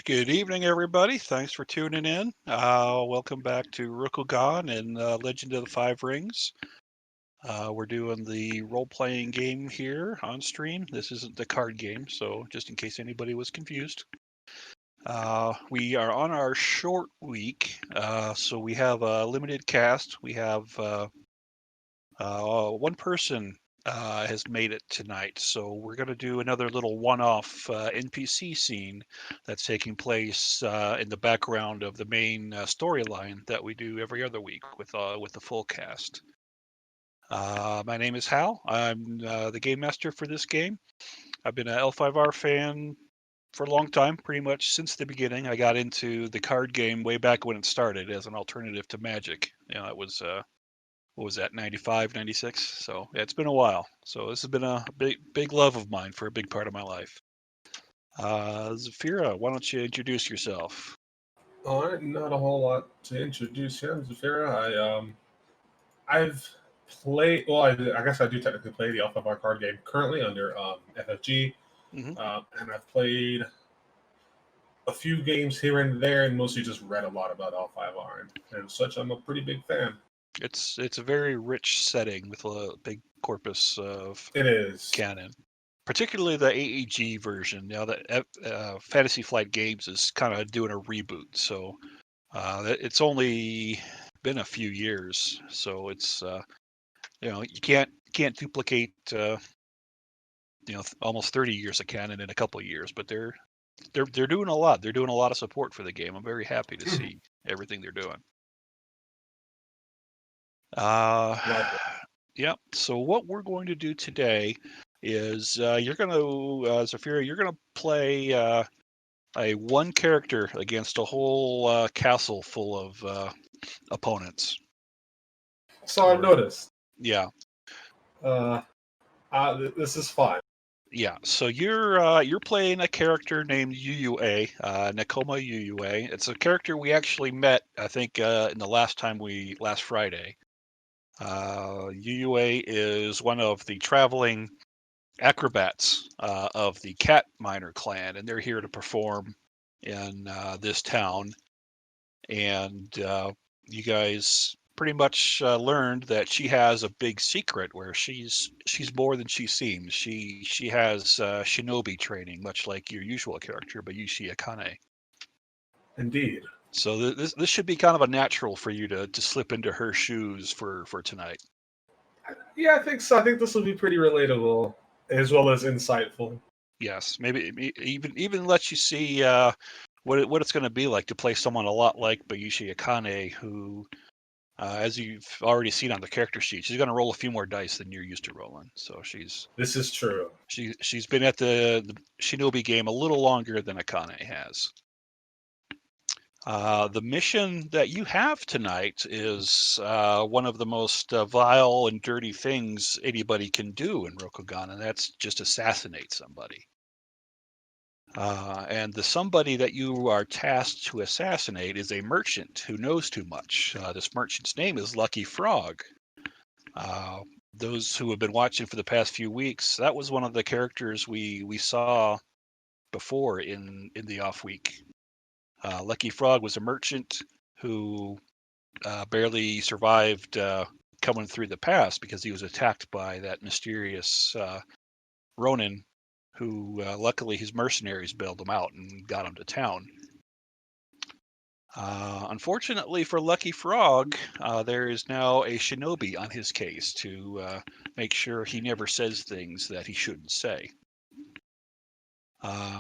Good evening, everybody. Thanks for tuning in. Welcome back to Rokugan and Legend of the Five Rings. We're doing the role-playing game here on stream. This isn't the card game, so just in case anybody was confused. We are on our short week, so we have a limited cast. We have one person has made it tonight, so we're going to do another little one-off NPC scene that's taking place in the background of the main storyline that we do every other week with the full cast. My name is Hal. I'm the game master for this game. I've been an L5R fan for a long time, pretty much since the beginning. I got into the card game way back when it started as an alternative to Magic. It was what was that, 95, 96? So yeah, it's been a while. So this has been a big love of mine for a big part of my life. Zafira, why don't you introduce yourself? All right, not a whole lot to introduce here. I'm Zafira. I've played. Well, I guess I do technically play the Alpha Bar card game currently under FFG, Hmm. and I've played a few games here and there, and mostly just read a lot about L5R, and such. I'm a pretty big fan. It's a very rich setting with a big corpus of It is. canon, particularly the AEG version. Now that Fantasy Flight Games is kind of doing a reboot, so it's only been a few years, so it's you can't duplicate almost 30 years of canon in a couple of years, but they're doing a lot. They're doing a lot of support for the game. I'm very happy to see everything they're doing. Likewise. Yeah. So what we're going to do today is you're going to Zafira, you're going to play a one character against a whole castle full of opponents. So I've noticed. Yeah. Uh, this is fun. Yeah, so you're playing a character named UUA, Nakoma UUA. It's a character we actually met, I think, in the last Friday. UUA is one of the traveling acrobats of the Cat Miner clan, and they're here to perform in this town. And you guys pretty much learned that she has a big secret where she's more than she seems. She has shinobi training, much like your usual character, Bayushi Akane. Indeed. So this should be kind of a natural for you to slip into her shoes for tonight. Yeah, I think so. I think this will be pretty relatable as well as insightful. Yes, maybe even let you see what it's going to be like to play someone a lot like Bayushi Akane, who, as you've already seen on the character sheet, she's going to roll a few more dice than you're used to rolling. So This is true. she's been at the Shinobi game a little longer than Akane has. The mission that you have tonight is one of the most vile and dirty things anybody can do in Rokugan, and that's just assassinate somebody. And the somebody that you are tasked to assassinate is a merchant who knows too much. This merchant's name is Lucky Frog. Those who have been watching for the past few weeks, that was one of the characters we saw before in the off week. Lucky Frog was a merchant who barely survived coming through the pass because he was attacked by that mysterious Ronin, who luckily his mercenaries bailed him out and got him to town. Unfortunately for Lucky Frog, there is now a shinobi on his case to make sure he never says things that he shouldn't say.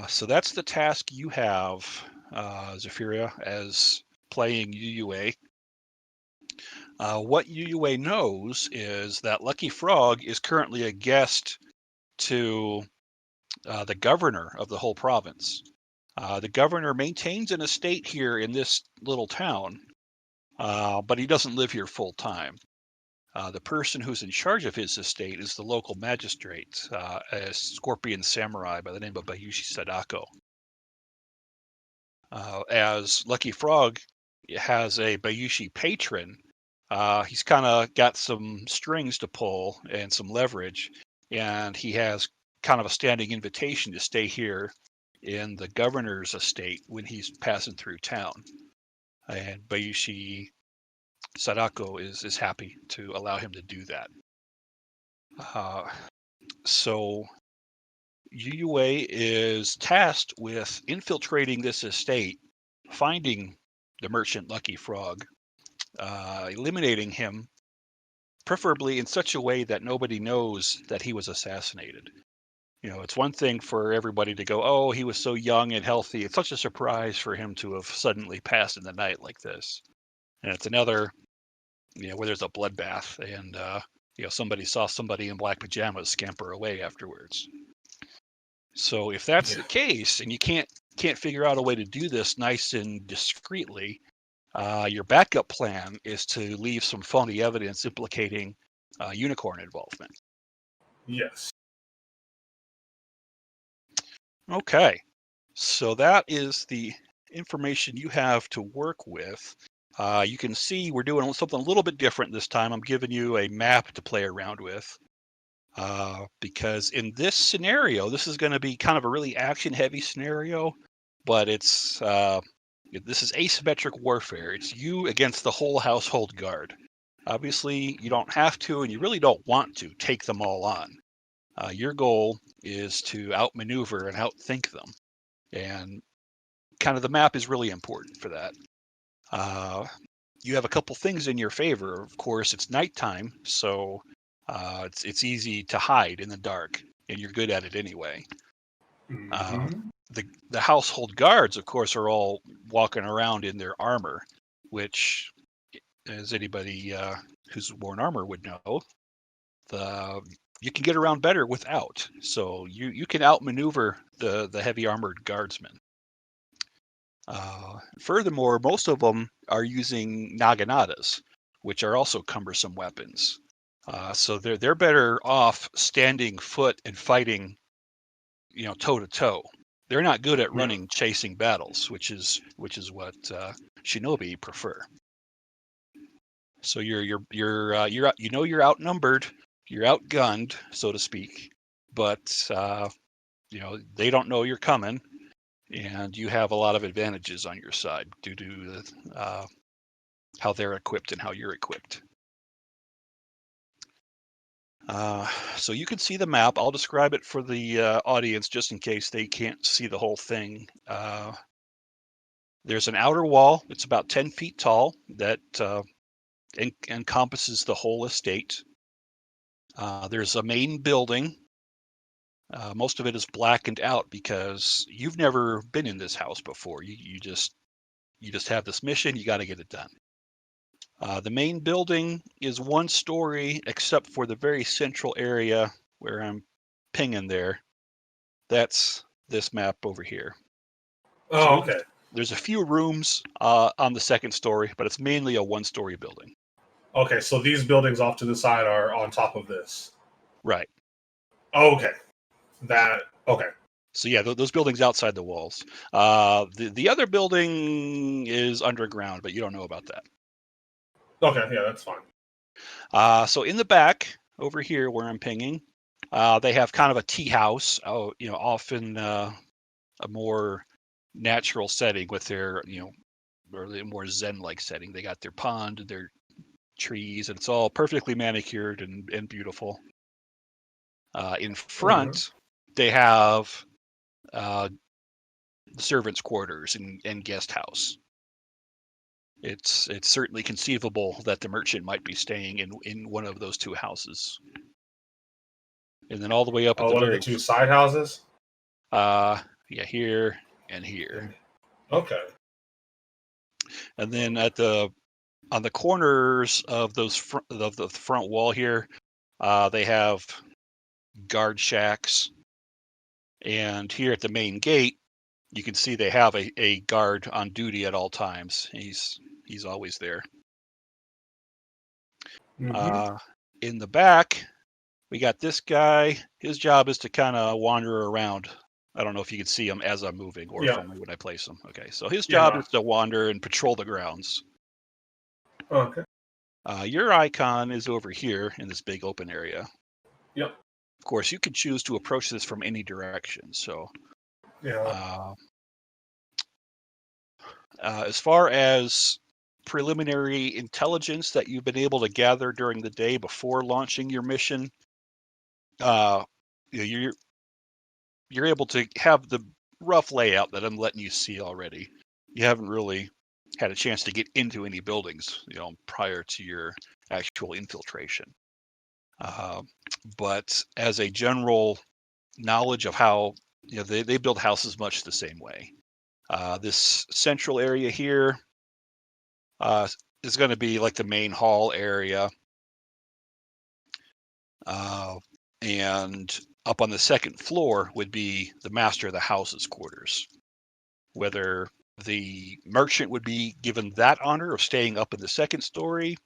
So that's the task you have, Zafira, as playing UUA. What UUA knows is that Lucky Frog is currently a guest to the governor of the whole province. The governor maintains an estate here in this little town, but he doesn't live here full time. The person who's in charge of his estate is the local magistrate, a scorpion samurai by the name of Bayushi Sadako. As Lucky Frog has a Bayushi patron, he's kind of got some strings to pull and some leverage, and he has kind of a standing invitation to stay here in the governor's estate when he's passing through town. And Bayushi Sadako is happy to allow him to do that. So Yuyue is tasked with infiltrating this estate, finding the merchant Lucky Frog, eliminating him, preferably in such a way that nobody knows that he was assassinated. It's one thing for everybody to go, oh, he was so young and healthy. It's such a surprise for him to have suddenly passed in the night like this. And it's another, where there's a bloodbath and, somebody saw somebody in black pajamas scamper away afterwards. So if that's the case, and you can't figure out a way to do this nice and discreetly, your backup plan is to leave some phony evidence implicating unicorn involvement. Yes. Okay, so that is the information you have to work with. You can see we're doing something a little bit different this time. I'm giving you a map to play around with. Because in this scenario, this is going to be kind of a really action-heavy scenario, but this is asymmetric warfare. It's you against the whole household guard. Obviously, you don't have to, and you really don't want to take them all on. Your goal is to outmaneuver and outthink them, and kind of the map is really important for that. You have a couple things in your favor. Of course, it's nighttime, so it's easy to hide in the dark, and you're good at it anyway. Mm-hmm. The household guards, of course, are all walking around in their armor, which, as anybody who's worn armor would know, you can get around better without. So you can outmaneuver the heavy armored guardsmen. Furthermore, most of them are using naganatas, which are also cumbersome weapons. So they're better off standing foot and fighting, toe to toe. They're not good at running, chasing battles, which is what shinobi prefer. So you're outnumbered, you're outgunned, so to speak, but they don't know you're coming, and you have a lot of advantages on your side due to how they're equipped and how you're equipped. So you can see the map. I'll describe it for the audience just in case they can't see the whole thing. There's an outer wall. It's about 10 feet tall that encompasses the whole estate. There's a main building. Most of it is blackened out because you've never been in this house before. You just have this mission. You got to get it done. The main building is one story, except for the very central area where I'm pinging there. That's this map over here. Oh, okay. There's a few rooms on the second story, but it's mainly a one-story building. Okay, so these buildings off to the side are on top of this. Right. Oh, okay. Okay. So yeah, those buildings outside the walls. The other building is underground, but you don't know about that. Okay, yeah, that's fine. So in the back, over here where I'm pinging, they have kind of a tea house. Often a more natural setting with their, or a more Zen-like setting. They got their pond, their trees, and it's all perfectly manicured and beautiful. In front, they have the servants' quarters and guest house. It's certainly conceivable that the merchant might be staying in one of those two houses. And then all the way up at the one very of the two side houses? Yeah, here and here. Okay. And then on the corners of the front wall here, they have guard shacks. And here at the main gate, you can see they have a guard on duty at all times. He's always there. Mm-hmm. In the back, we got this guy. His job is to kind of wander around. I don't know if you can see him as I'm moving or from when I place him. Okay, so his job is to wander and patrol the grounds. Okay. Your icon is over here in this big open area. Yep. Of course, you can choose to approach this from any direction. So Yeah. As far as preliminary intelligence that you've been able to gather during the day before launching your mission, uh, you're able to have the rough layout that I'm letting you see already. You haven't really had a chance to get into any buildings, prior to your actual infiltration. Uh, but as a general knowledge of how they build houses much the same way. This central area here uh, is going to be like the main hall area. Uh, and up on the second floor would be the master of the house's quarters. Whether the merchant would be given that honor of staying up in the second story,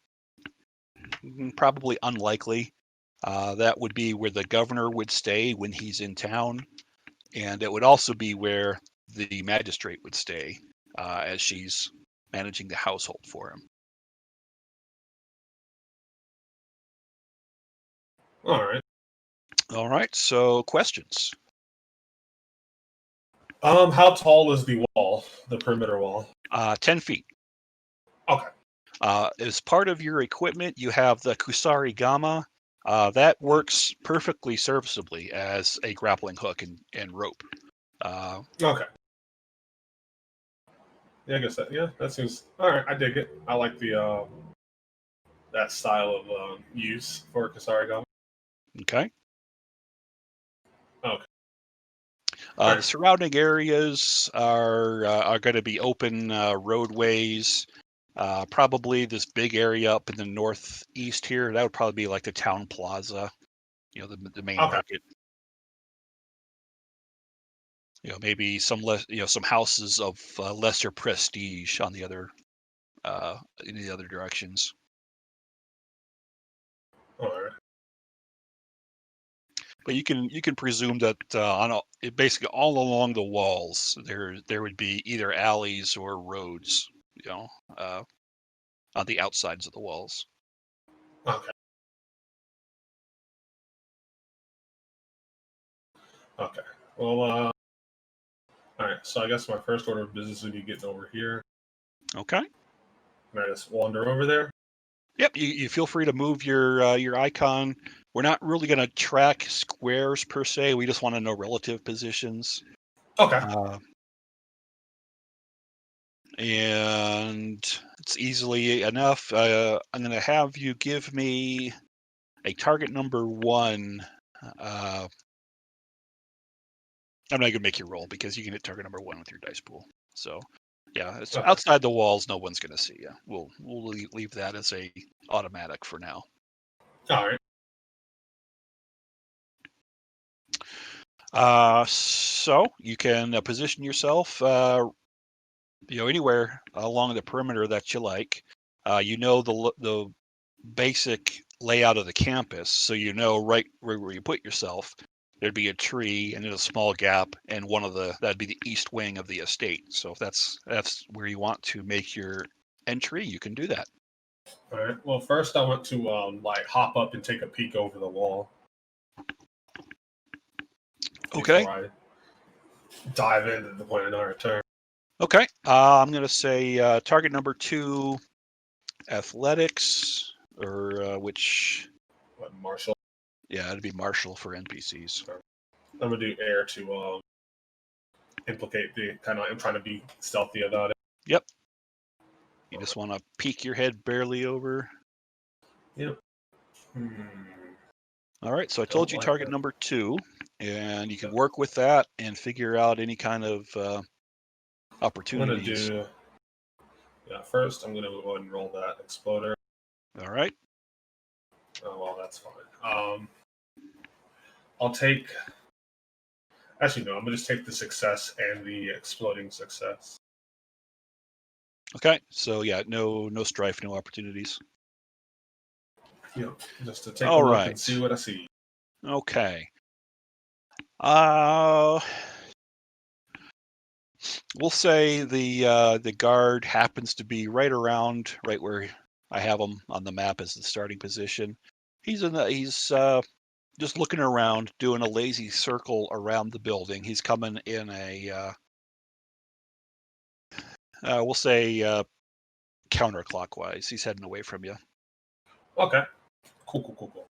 probably unlikely. That would be where the governor would stay when he's in town, and it would also be where the magistrate would stay as she's managing the household for him. All right. All right, so questions. How tall is the wall, the perimeter wall? 10 feet. Okay. As part of your equipment, you have the Kusari Gama. That works perfectly serviceably as a grappling hook and rope. Okay. Yeah, I guess that seems all right. I dig it. I like the that style of use for Kasarigama. Okay. Okay. The surrounding areas are going to be open roadways. Probably this big area up in the northeast here. That would probably be like the town plaza, the main Okay. market. Maybe some less, some houses of lesser prestige on the other, in the other directions. All right. But you can presume that basically all along the walls there would be either alleys or roads, uh, on the outsides of the walls. Okay. Okay. Well, all right. So I guess my first order of business would be getting over here. Okay. Can I just wander over there? Yep. You feel free to move your icon. We're not really going to track squares per se. We just want to know relative positions. Okay. And it's easily enough. I'm going to have you give me a target number 1. I'm not going to make you roll because you can hit target number 1 with your dice pool. So, yeah, it's Okay. outside the walls. No one's going to see you. We'll leave that as a automatic for now. All right. So you can position yourself, anywhere along the perimeter that you like. The basic layout of the campus, so right where you put yourself. There'd be a tree and then a small gap, and that'd be the east wing of the estate. So if that's where you want to make your entry, you can do that. All right. Well, first I want to hop up and take a peek over the wall. Okay. Before I dive into the point of no return. Okay. I'm going to say target number 2, athletics, or which? What, martial? Yeah, it'd be martial for NPCs. I'm gonna do air to implicate the kind of. I'm trying to be stealthy about it. Yep. You just want to peek your head barely over. Yep. All right. So I told you target number 2, and you can work with that and figure out any kind of opportunities. First I'm gonna go ahead and roll that exploder. All right. Oh well, that's fine. I'll take. Actually, no. I'm gonna just take the success and the exploding success. Okay. So yeah, no strife, no opportunities. Yep. Just to take a look and see what I see. Okay. We'll say the guard happens to be right where I have him on the map as the starting position. He's just looking around, doing a lazy circle around the building. He's coming in a, we'll say, counterclockwise. He's heading away from you. Okay. Cool.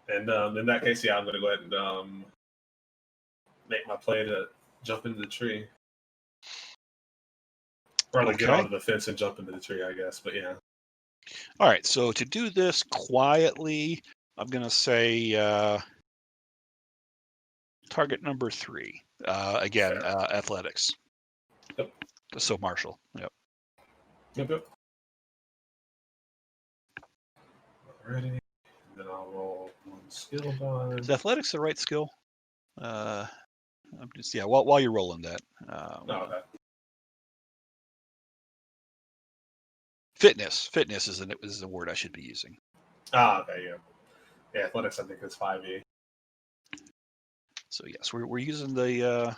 And in that case, yeah, I'm going to go ahead and make my play to jump into the tree. Probably get Okay. onto the fence and jump into the tree, I guess. But yeah. All right. So to do this quietly, I'm going to say target number 3. Again, athletics. Yep. So Marshall. Yep. Yep. Alrighty. And then I'll roll 1 skill die. Is athletics the right skill? I'm just while you're rolling that. Okay. Fitness is the word I should be using. Okay, yeah. Yeah, athletics I think is 5e. So yes, we're using the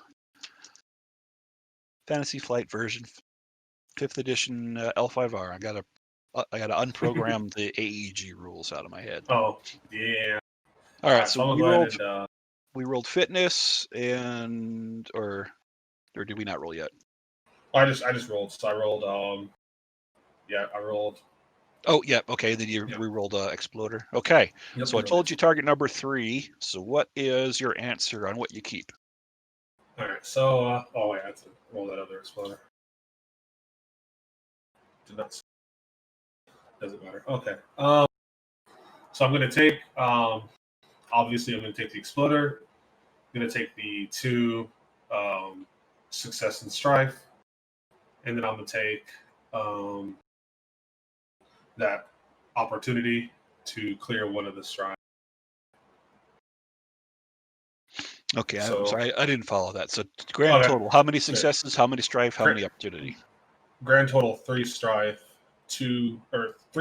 Fantasy Flight version, 5th edition L5R. I gotta unprogram the AEG rules out of my head. Oh, yeah. All right, so I'm we gonna rolled. go ahead and, we rolled fitness and or did we not roll yet? I just rolled. So I rolled. I rolled. Oh yeah, okay. Then you re-rolled exploder. Okay, Yep, so I told you target number 3. So what is your answer on what you keep? All right. So wait, I have to roll that other exploder. Did not. Doesn't matter. Okay. So I'm gonna take. Obviously, I'm gonna take the exploder. I'm gonna take the 2 success and strife, and then I'm gonna take that opportunity to clear one of the strife. Okay, I'm sorry, I didn't follow that. So grand total, how many successes, how many strife, how many opportunity? Grand total 3 strife, 3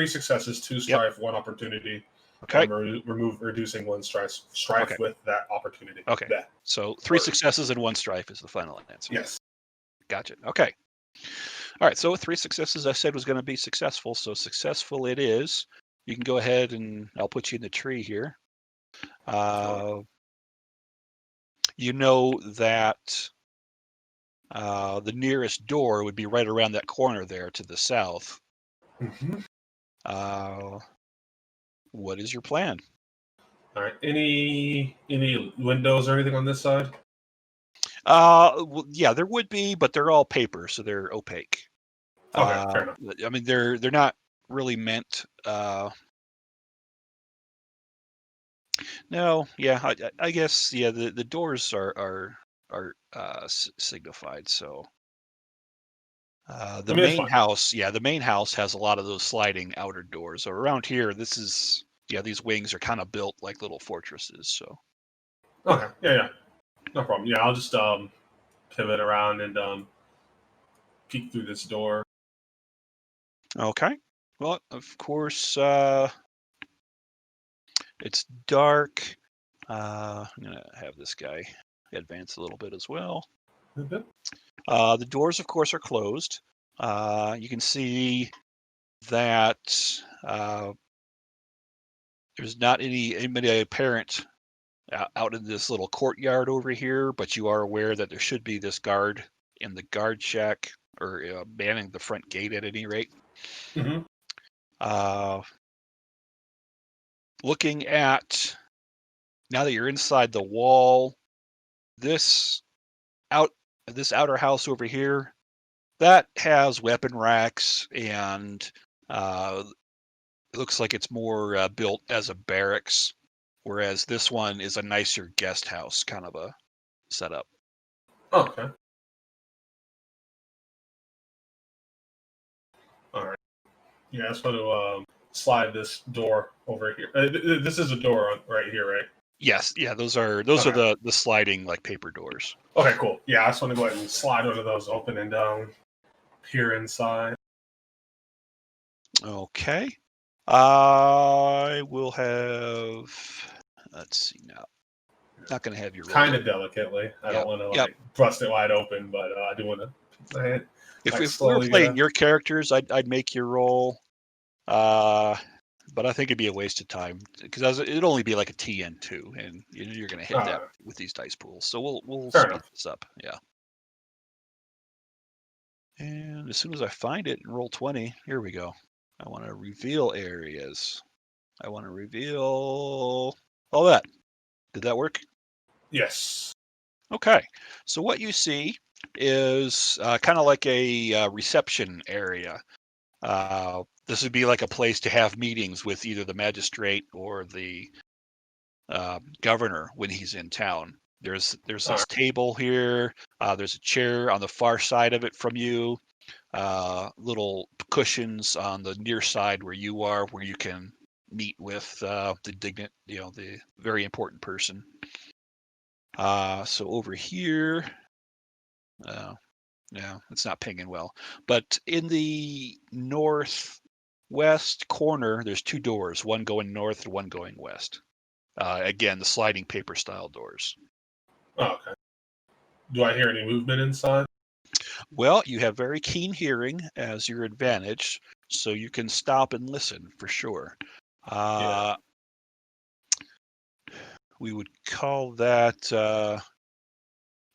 successes, 2 strife, 1 opportunity. Okay. Reducing 1 strife with that opportunity. Okay. So 3 successes and 1 strife is the final answer. Yes. Gotcha. Okay. All right. So with 3 successes, I said was going to be successful. So successful it is. You can go ahead and I'll put you in the tree here. You know that the nearest door would be right around that corner there to the south. Mm-hmm. What is your plan? All right. Any windows or anything on this side? Well, yeah, there would be, but they're all paper, so they're opaque. Okay, fair enough. I mean, they're not really meant. No, yeah, I guess yeah. The doors are signified. So the main house, the main house has a lot of those sliding outer doors. So around here, these wings are kind of built like little fortresses. So okay, yeah, no problem. Yeah, I'll just pivot around and peek through this door. Okay. Well, of course, it's dark. I'm gonna have this guy advance a little bit as well. Mm-hmm. The doors, of course, are closed. You can see that there's not anybody apparent out in this little courtyard over here, but you are aware that there should be this guard in the guard shack or manning the front gate at any rate. Mm-hmm. Looking at now that you're inside the wall, this outer house over here that has weapon racks and it looks like it's more built as a barracks, whereas this one is a nicer guest house kind of a setup. Okay. All right. Yeah, I just want to slide this door over here. This is a door right here, right? Yes, yeah, those are the sliding like paper doors. Okay, cool. Yeah, I just want to go ahead and slide one of those open and peer inside. Okay. I will have. Let's see now. Not going to have you roll. Kind of delicately. I don't want to bust it wide open, but I do want to. If we were playing your characters, I'd make you roll. but I think it'd be a waste of time because it'd only be like a TN2, and you're going to hit All that right. with these dice pools. So we'll Fair speed enough. this up. Yeah. And as soon as I find it and roll 20, here we go. I want to reveal areas. I want to reveal all that. Did that work? Yes. Okay. So what you see is kind of like a reception area. This would be like a place to have meetings with either the magistrate or the governor when he's in town. There's All this right. table here. There's a chair on the far side of it from you. Little cushions on the near side where you are, where you can meet with the very important person. So over here, yeah, it's not pinging well. But in the northwest corner, there's two doors, one going north and one going west. Again, the sliding paper style doors. Oh, okay. Do I hear any movement inside? Well, you have very keen hearing as your advantage, so you can stop and listen for sure. Yeah. We would call that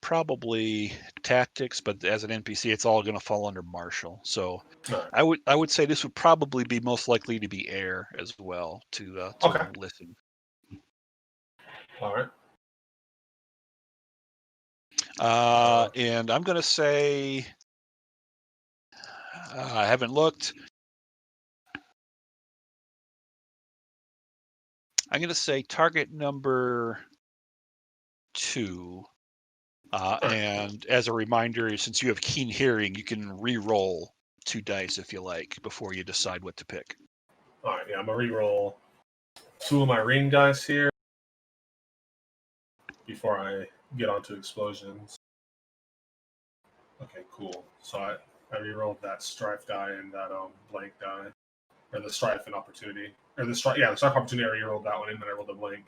probably tactics, but as an NPC, it's all going to fall under martial. So All right. I would say this would probably be most likely to be air as well to Okay. listen. All right. And I'm going to say I haven't looked. I'm going to say target number 2. All right. And as a reminder, since you have keen hearing, you can re-roll 2 dice if you like before you decide what to pick. All right. Yeah, I'm gonna re-roll 2 of my ring dice here before I get onto explosions. Okay, cool. So I re-rolled that strife die and that blank die, or the strife and opportunity, or the strife. Yeah, the strife opportunity. I re-rolled that one, and then I rolled a blank.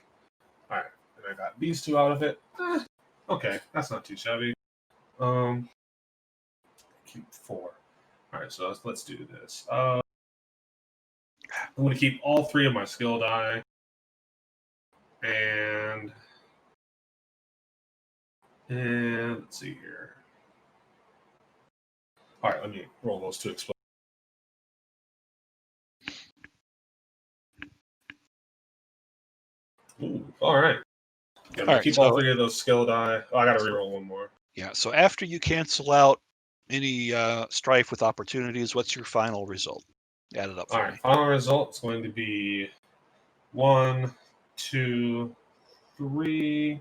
All right, and I got these 2 out of it. Okay, that's not too shabby. Keep 4. All right, so let's do this. I'm going to keep all 3 of my skill die, and let's see here. All right, let me roll those 2 explode. Ooh, all right. Yeah, I'm All gonna right, keep all so 3 of those skill die. Oh, I got to so re-roll one more. yeah, so after you cancel out any strife with opportunities, what's your final result? Add it up All for right, me. final result is going to be 1, 2, 3.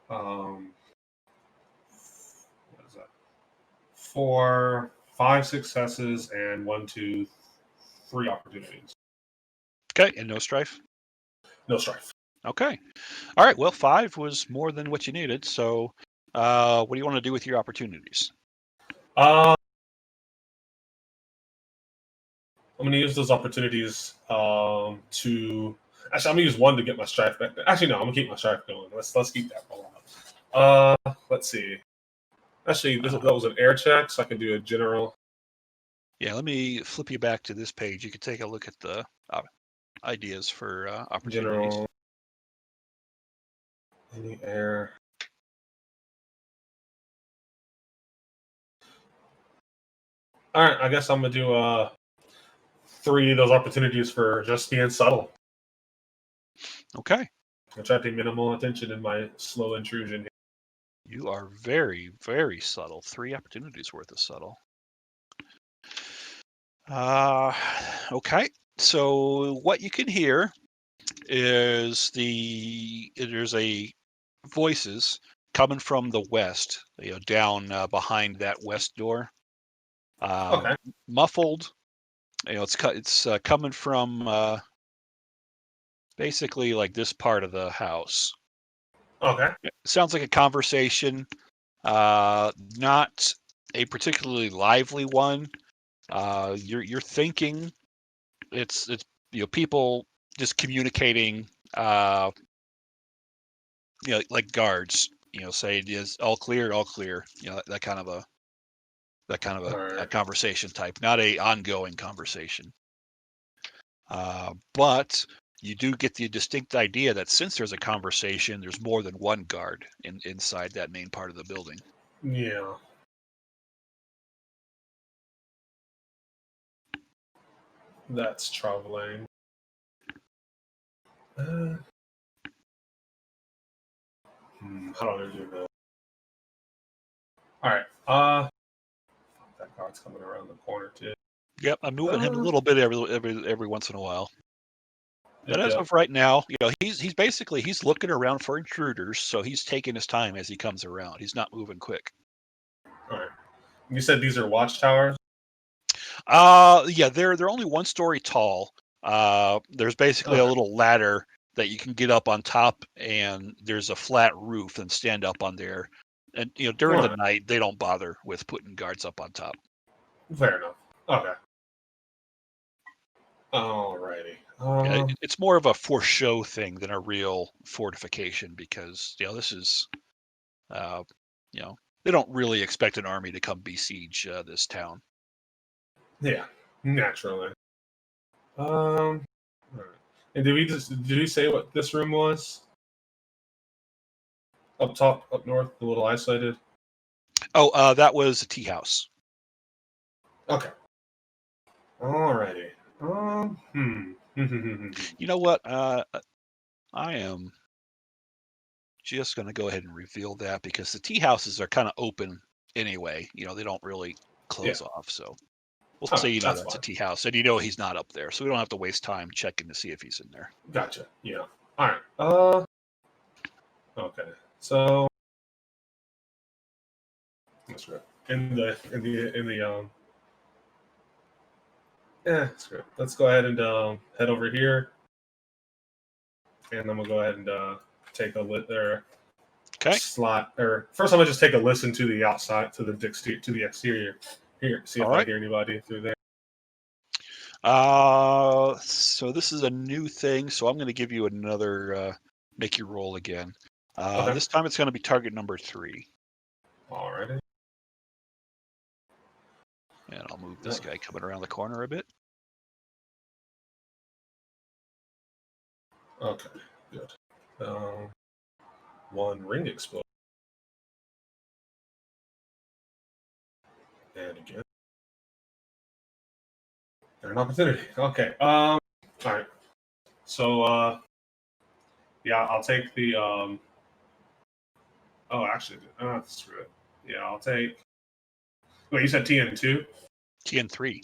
What is that? 4, 5 successes, and 1, 2, 3 opportunities. Okay, and no strife? No strife. Okay. All right, well, 5 was more than what you needed, so what do you want to do with your opportunities? I'm going to use those opportunities to. Actually, I'm going to use 1 to get my strife back. Actually, no, I'm going to keep my strife going. Let's keep that rolling. Let's see. Actually, that was an air check, so I can do a general. Yeah, let me flip you back to this page. You can take a look at the ideas for opportunities. General. Any air. All right, I guess I'm gonna do 3 of those opportunities for just being subtle. Okay. Attracting minimal attention in my slow intrusion. You are very, very subtle. 3 opportunities worth of subtle. Okay. So what you can hear is there's a voices coming from the west, down behind that west door, Okay. muffled. It's coming from basically like this part of the house. Okay. It sounds like a conversation, not a particularly lively one. You're thinking it's people just communicating, like guards, say it is all clear, all clear, that kind of All a right. conversation type, not a ongoing conversation. But you do get the distinct idea that since there's a conversation, there's more than one guard inside that main part of the building. Yeah. That's troubling. How do I do that? All right. That guard's coming around the corner too. Yep, I'm moving him a little bit every once in a while. But as Yep. of right now, he's basically looking around for intruders, so he's taking his time as he comes around. He's not moving quick. All right. You said these are watchtowers? Yeah, they're only 1 story tall. There's basically a Okay. little ladder that you can get up on top, and there's a flat roof and stand up on there. And during the All right. night, they don't bother with putting guards up on top. Fair enough. Okay. Alrighty. Yeah, it's more of a for show thing than a real fortification because this is, uh, they don't really expect an army to come besiege this town. Yeah, naturally. All right. And did we say what this room was? Up top, up north, a little isolated. Oh, that was a tea house. Okay. Alrighty. You know what? I am just going to go ahead and reveal that because the tea houses are kind of open anyway. They don't really Yeah. close off. So we'll Oh, say that's that's a fine. tea house, and he's not up there, so we don't have to waste time checking to see if he's in there. Gotcha. Yeah. All right. Okay. So that's right. Yeah, screw it. Let's go ahead and head over here, and I'm gonna go ahead and take a lit there. Okay. Slot or first, I'm gonna just take a listen to the outside, to the exterior. Here, see if All I right. hear anybody through there. So this is a new thing, so I'm going to give you another make you roll again. Okay. This time it's going to be target number 3. Alrighty. And I'll move this guy coming around the corner a bit. Okay. Good. One ring explosion. And again. And an opportunity. Okay. All right. So yeah, I'll take the oh, actually, screw it. Yeah, I'll take. Wait, you said TN2? TN3.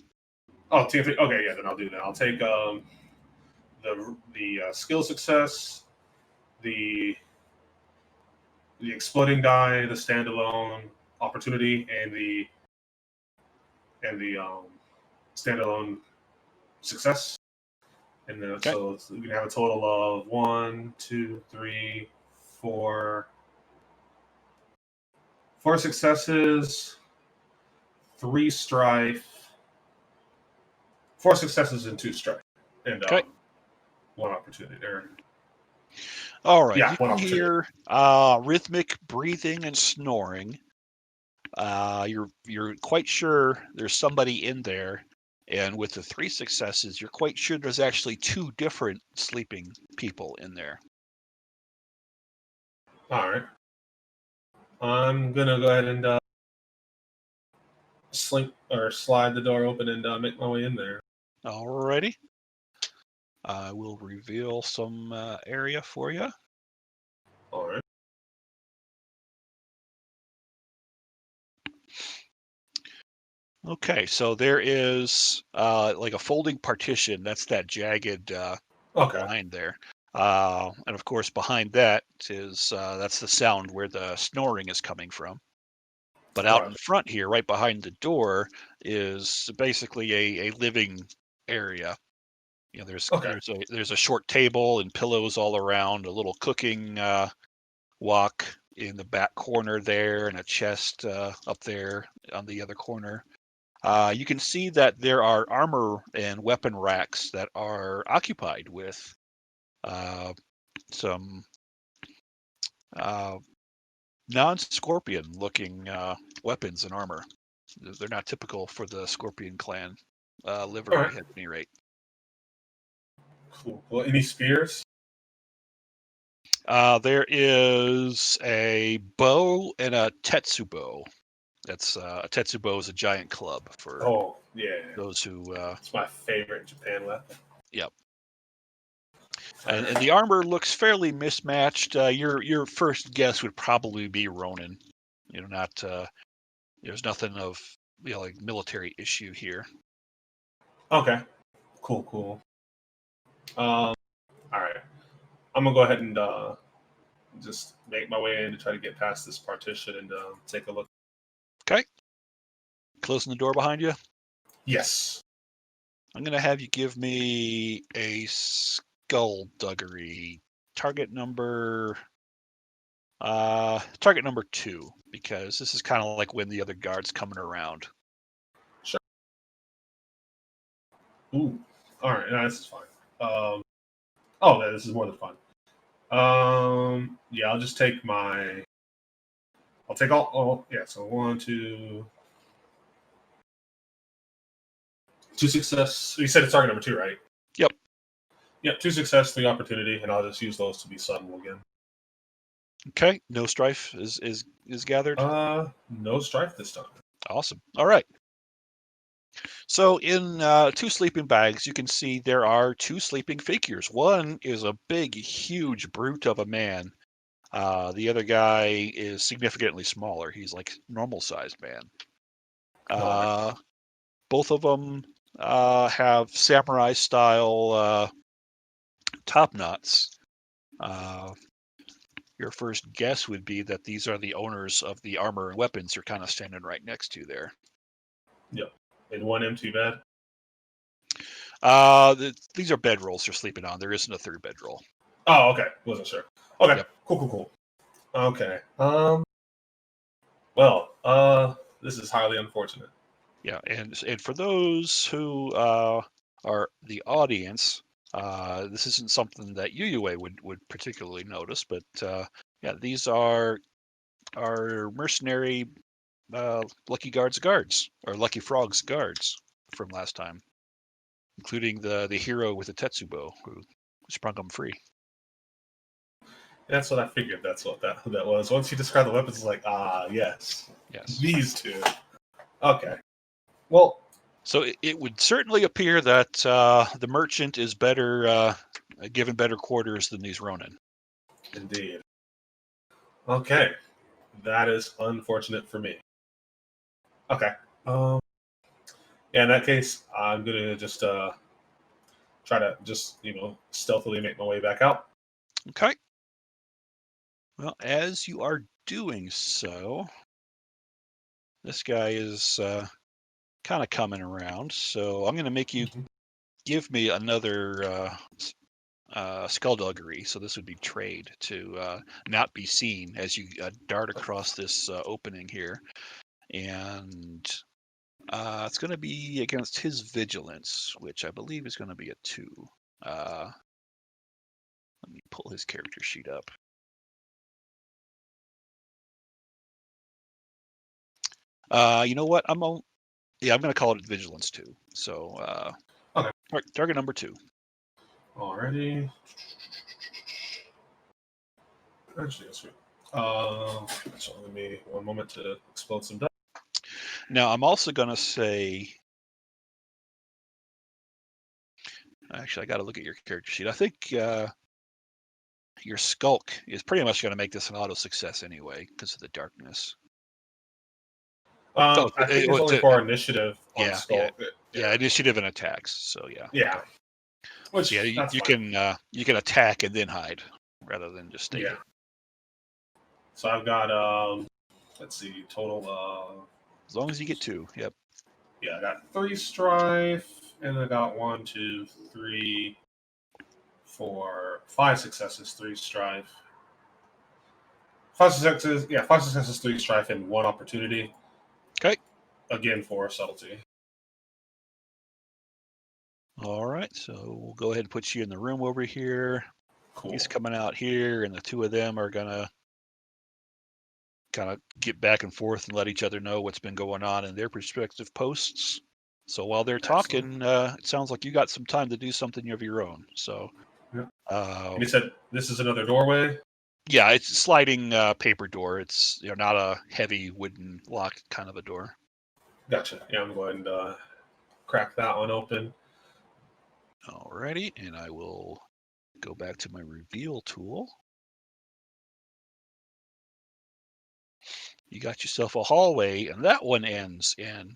Oh, TN3. Okay, yeah, then I'll do that. I'll take the skill success, the exploding die, the standalone opportunity, and the standalone success. And then Okay. so we can have a total of 1, 2, 3, 4, 4 successes, 3 strife, 4 successes and 2 strife, and Okay. 1 opportunity there. All right. Yeah, You 1 can opportunity. hear rhythmic breathing and snoring. You're quite sure there's somebody in there, and with the 3 successes, you're quite sure there's actually 2 different sleeping people in there. All right. I'm gonna go ahead and slide the door open and make my way in there. Alrighty. I will reveal some area for you. All right. Okay, so there is like a folding partition. That's that jagged Okay. line there. And of course, behind that is that's the sound where the snoring is coming from. But out in Right. front here, right behind the door, is basically a living area. There's Okay. there's a short table and pillows all around, a little cooking wok in the back corner there, and a chest up there on the other corner. You can see that there are armor and weapon racks that are occupied with some uh, non-scorpion looking weapons and armor. They're not typical for the Scorpion clan All livery right. at any rate. Cool. Well, any spears? There is a bow and a tetsubo. That's a tetsubo is a giant club for Oh, yeah. those who. It's my favorite Japan weapon. Yep. All And right. the armor looks fairly mismatched. Your first guess would probably be Ronin. Not there's nothing of like military issue here. Okay. Cool. All right. I'm gonna go ahead and just make my way in to try to get past this partition and take a look. Okay. Closing the door behind you. Yes. I'm gonna have you give me a skullduggery target number. Target number 2, because this is kind of like when the other guard's coming around. Sure. Ooh. All right. No, this is fine. Oh, yeah, this is more than fun. Yeah, I'll just take my. I'll take all. Oh, yeah. So 1, 2, 2 success. You said it's target number 2, right? Yep. Yep. 2 success, 3 opportunity, and I'll just use those to be subtle again. Okay. No strife is gathered. No strife this time. Awesome. All right. So in 2 sleeping bags, you can see there are 2 sleeping figures. One is a big, huge brute of a man. The other guy is significantly smaller. He's like normal-sized man. Right. Both of them have samurai-style top knots. Your first guess would be that these are the owners of the armor and weapons you're kind of standing right next to there. Yep. And 1 empty bed. These are bedrolls they're sleeping on. There isn't a third bedroll. Oh, okay. Wasn't sure. Okay. Yep. Cool. Okay. Well, this is highly unfortunate. Yeah, and for those who are the audience, this isn't something that UUA would particularly notice, but yeah, these are our mercenary Lucky guards, or Lucky Frog's guards from last time, including the hero with the Tetsubo who sprung them free. That's what I figured. That's what that was. Once you describe the weapons, it's like, yes, these 2. Okay. Well, so it would certainly appear that the merchant is better given better quarters than these Ronin. Indeed. Okay. That is unfortunate for me. Okay. Yeah, in that case, I'm gonna just try to just stealthily make my way back out. Okay. Well, as you are doing so, this guy is kind of coming around. So I'm going to make you give me another skullduggery. So this would be trade to not be seen as you dart across this opening here. And it's going to be against his vigilance, which I believe is going to be a 2. Let me pull his character sheet up. You know what? I'm going to call it vigilance 2. So Okay. Target number 2. Alrighty. Actually, that's sweet. So let me 1 moment to explode some dice. Now I'm also going to say. Actually, I got to look at your character sheet. I think your skulk is pretty much going to make this an auto success anyway because of the darkness. I think it's only for our initiative on Skull. Yeah, initiative and attacks. So yeah. Yeah. Okay. Which so, yeah, you can attack and then hide rather than just stay hidden. So I've got let's see, total as long as you get 2. Yep. Yeah, I got 3 strife, and I got 1, 2, 3, 4, 5 successes, 3 strife. 5 successes, 5 successes, 3 strife, and 1 opportunity. Okay. Again for subtlety. All right, so we'll go ahead and put you in the room over here. Cool. He's coming out here, and the 2 of them are gonna kind of get back and forth and let each other know what's been going on in their respective posts. So while they're Excellent. talking, it sounds like you got some time to do something of your own. So, Yep. uh, And you said this is another doorway. yeah, it's a sliding paper door. It's not a heavy wooden lock kind of a door. Gotcha. Yeah, I'm going to crack that one open. Alrighty, and I will go back to my reveal tool. You got yourself a hallway, and that one ends in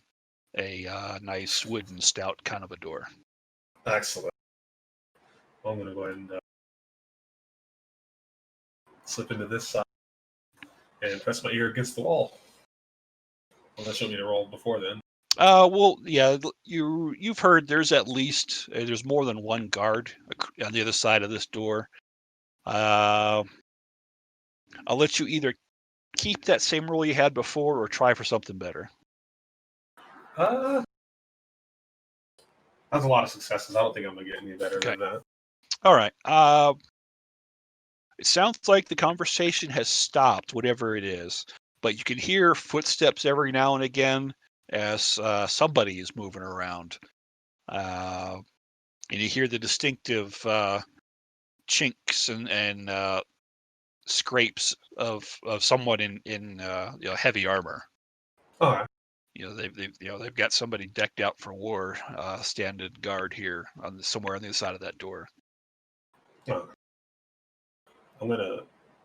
a nice wooden stout kind of a door. Excellent. I'm going to go ahead and slip into this side and press my ear against the wall. Unless you want me to roll before then. Well, yeah, you've heard there's at least there's more than one guard on the other side of this door. Uh, I'll let you either keep that same roll you had before or try for something better. That's a lot of successes. I don't think I'm going to get any better Okay. than that. All right. It sounds like the conversation has stopped, whatever it is, but you can hear footsteps every now and again as somebody is moving around. And you hear the distinctive chinks and scrapes of someone in heavy armor. All right. They've got somebody decked out for war, standing guard here somewhere on the other side of that door. Oh. I'm going to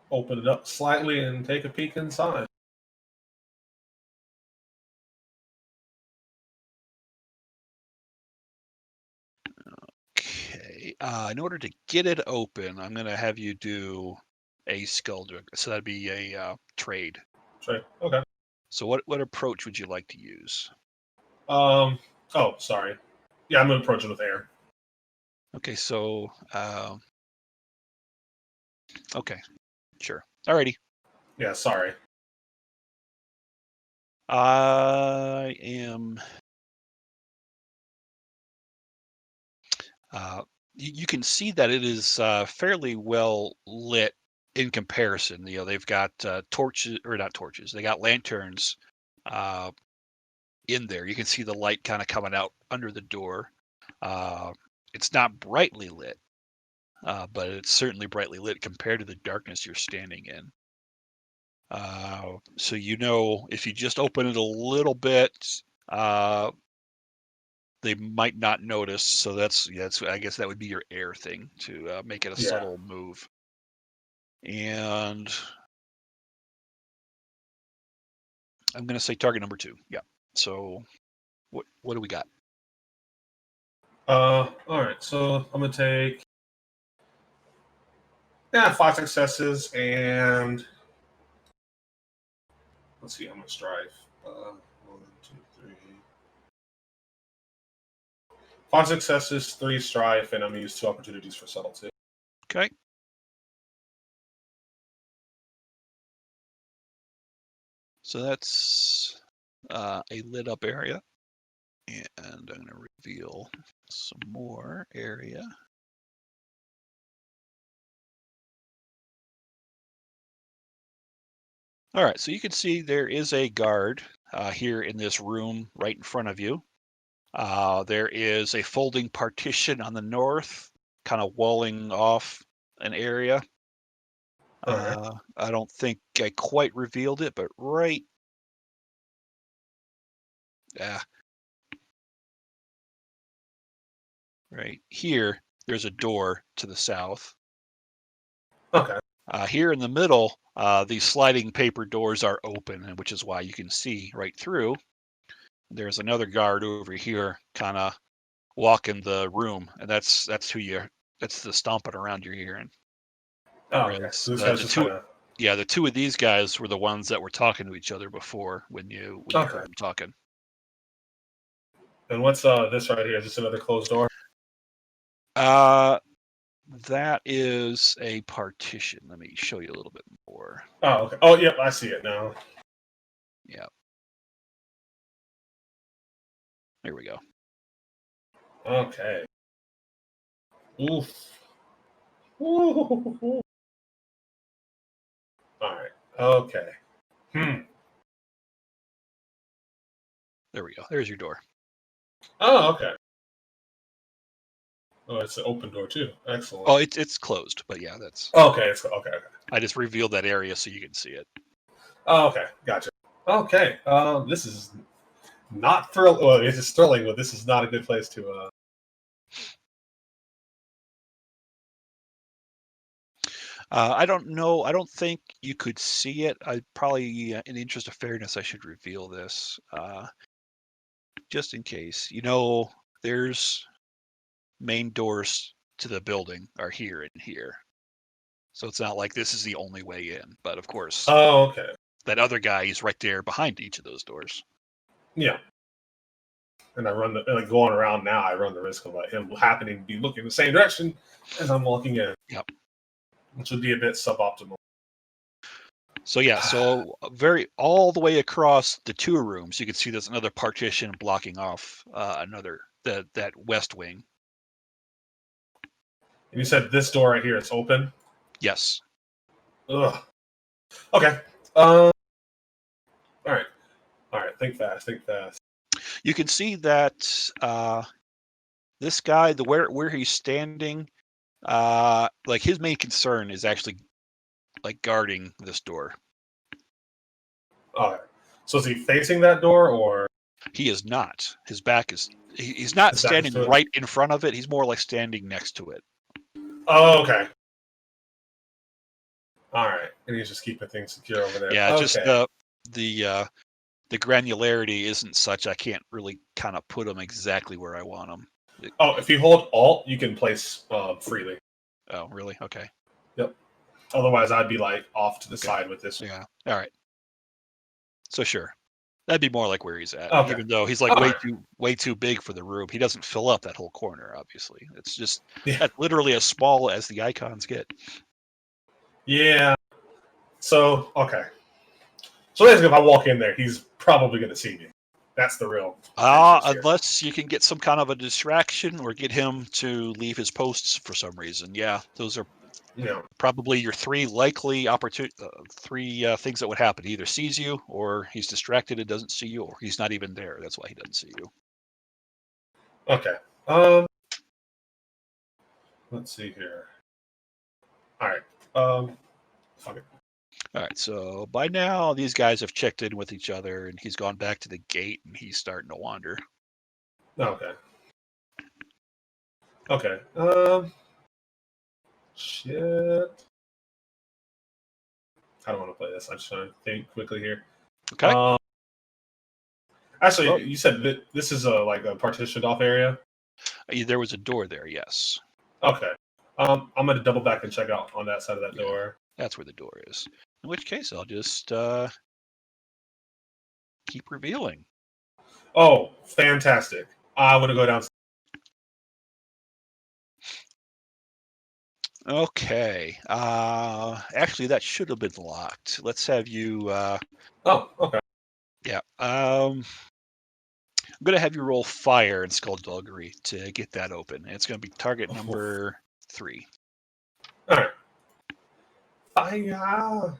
open it up slightly and take a peek inside. Okay. In order to get it open, I'm going to have you do a skullduggery. So that'd be a trade. Right. Okay. So what approach would you like to use? Oh, sorry. Yeah, I'm going to approach it with air. Okay. So okay, sure. Alrighty. Yeah, sorry. I am. You can see that it is fairly well lit in comparison. They've got torches, or not torches. They got lanterns uh, in there. You can see the light kind of coming out under the door. Uh, it's not brightly lit, but it's certainly brightly lit compared to the darkness you're standing in. So if you just open it a little bit, uh, they might not notice. So I guess that would be your air thing to make it a Yeah. subtle move. And I'm going to say target number 2. Yeah. So what do we got? All right. So I'm going to take 5 successes and let's see how much strife. 1, 2, 3. 5 successes, 3 strife, and I'm going to use 2 opportunities for subtlety. Okay. So that's a lit up area. And I'm going to reveal some more area. All right, so you can see there is a guard here in this room right in front of you. There is a folding partition on the north, kind of walling off an area. All right. I don't think I quite revealed it, but right here, there's a door to the south. Okay. Here in the middle, these sliding paper doors are open, which is why you can see right through. There's another guard over here, kind of walking the room, and that's the stomping around you're hearing. Oh, okay. Whereas So this the guy's just kind two, of. yeah, the two of these guys were the ones that were talking to each other before when you Okay. heard them talking. And what's this right here? Is this another closed door? That is a partition. Let me show you a little bit more. Oh, okay. Oh, yep. I see it now. Yeah. There we go. Okay. Oof. Ooh. All right. Okay. There we go. There's your door. Oh, okay. Oh, it's an open door too. Excellent. Oh, it's closed, but yeah, that's. Okay, it's okay. Okay. I just revealed that area so you can see it. Oh, okay, gotcha. Okay, this is not thrill. Well, it's just thrilling, but this is not a good place to. I don't know. I don't think you could see it. I probably, in the interest of fairness, I should reveal this, just in case. There's main doors to the building are here and here, so it's not like this is the only way in. But of course, Oh, okay. that other guy is right there behind each of those doors. Yeah. And I run the like going around now. I run the risk of him happening to be looking the same direction as I'm walking in. Yep. Which would be a bit suboptimal. So yeah, so very all the way across the two rooms, you can see there's another partition blocking off that west wing. And you said this door right here is open. Yes. Ugh. Okay. All right. All right. Think fast. Think fast. You can see that this guy, where he's standing, like his main concern is actually like guarding this door. All right. So is he facing that door or? He is not. His back is. He's not His back is standing to it? right in front of it. He's more like standing next to it. Oh, okay. All right. And he's just keeping things secure over there. Yeah, okay. just the granularity isn't such. I can't really kind of put them exactly where I want them. Oh, if you hold Alt, you can place freely. Oh, really? Okay. Yep. Otherwise, I'd be like off to the side with this. Yeah. All right. So sure, that'd be more like where he's at. Okay. Even though he's like All right. way too big for the room, he doesn't fill up that whole corner. Obviously, it's just Yeah. that's literally as small as the icons get. Yeah. So okay. So basically, if I walk in there, he's probably going to see me. That's the real. Unless you can get some kind of a distraction or get him to leave his posts for some reason. Yeah, those are probably your three likely three things that would happen. He either sees you, or he's distracted and doesn't see you, or he's not even there. That's why he doesn't see you. Okay. Let's see here. All right. Fuck it. All right, so by now these guys have checked in with each other, and he's gone back to the gate, and he's starting to wander. Okay. Okay. Shit. I don't want to play this. I'm just trying to think quickly here. Okay. Actually, you said that this is like a partitioned off area. There was a door there, yes. Okay. I'm gonna double back and check out on that side of that door. That's where the door is. In which case, I'll just keep revealing. Oh, fantastic! I want to go down. Okay. Actually, that should have been locked. Let's have you. Oh, okay. Yeah. I'm gonna have you roll fire and skullduggery to get that open. It's gonna be target number 3. All right. Fire.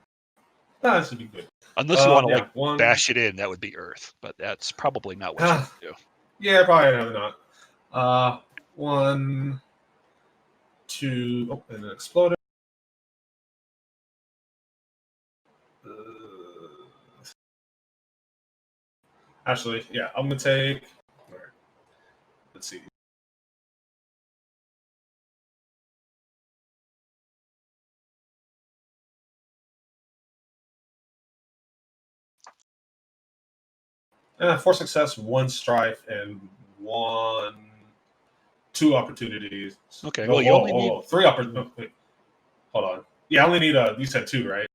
That should be good. Unless you want to bash it in, that would be Earth, but that's probably not what you do. Yeah, probably not. 1, 2. Oh, and an exploder. Actually, yeah, I'm gonna take. All right. Let's see. For success, 1 strife and 2 opportunities. Okay. Well, you only need 3 opportunities. Hold on. Yeah, I only need you said 2, right?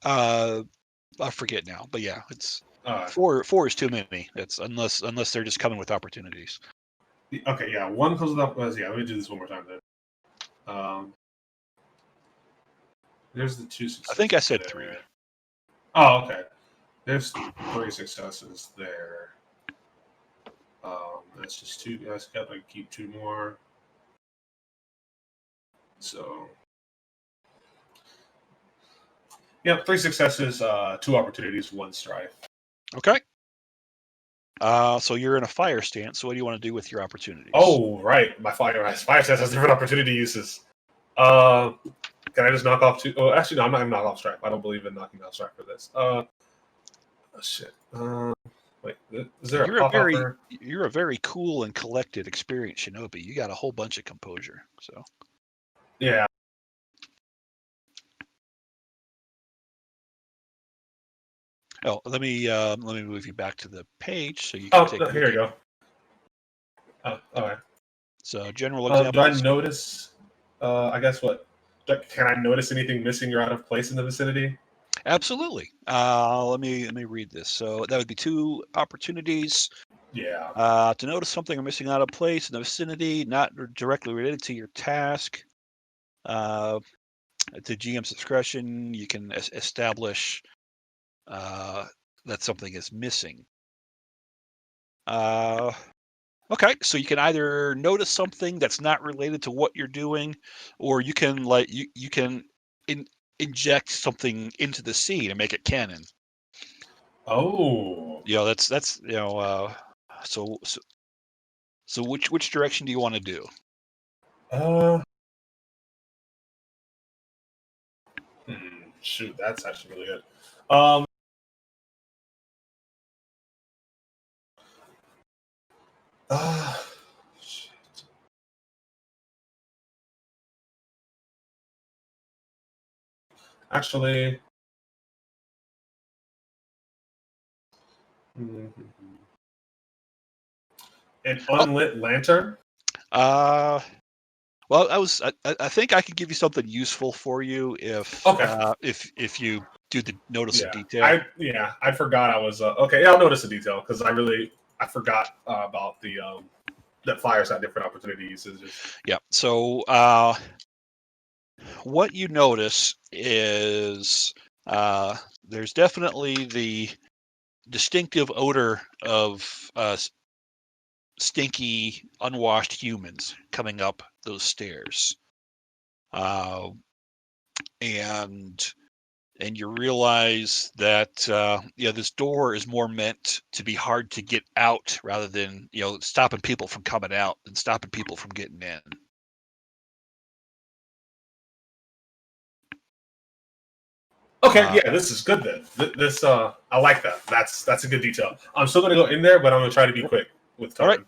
I forget now, but yeah, it's 4 is too many. It's unless they're just coming with opportunities. Okay, yeah, 1 comes with opportunities. Yeah, let me do this one more time then. There's the 2 successes. I think I said there. 3. Oh, okay. There's 3 successes there. That's just 2. I got to keep 2 more. So, yeah, 3 successes, 2 opportunities, 1 strife. Okay. So you're in a fire stance. So what do you want to do with your opportunities? Oh, right. My fire stance has different opportunity uses. Can I just knock off two? Oh, actually, no. I'm not going to knock off strike. I don't believe in knocking off strike for this. Oh, shit. Wait, is there You're a pop offer? You're a very cool and collected, experienced shinobi. You got a whole bunch of composure. So Yeah. oh, let me move you back to the page so you can take a No, here look you at. go. Oh, okay. So general Do I examples. notice? I guess what? Can I notice anything missing or out of place in the vicinity? Absolutely. Let me read this. So that would be 2 opportunities. Yeah. To notice something or missing out of place in the vicinity, not directly related to your task. At the GM's discretion, you can establish that something is missing. Okay, so you can either notice something that's not related to what you're doing, or you can you can inject something into the scene and make it canon. Oh. You know, that's so which direction do you want to do? Uh. Shoot, that's actually really good. Shit. Actually. An Oh, unlit lantern. well, I think I could give you something useful for you Okay. if you do the notice of Yeah. detail. I forgot I was okay. Yeah, I'll notice the detail because I forgot about the that fires had different opportunity usages. Yeah. So what you notice is there's definitely the distinctive odor of stinky, unwashed humans coming up those stairs, uh, and you realize that this door is more meant to be hard to get out rather than stopping people from coming out and stopping people from getting in. Okay, yeah, this is good then. This I like that. That's a good detail. I'm still gonna go in there, but I'm gonna try to be quick with All right. time.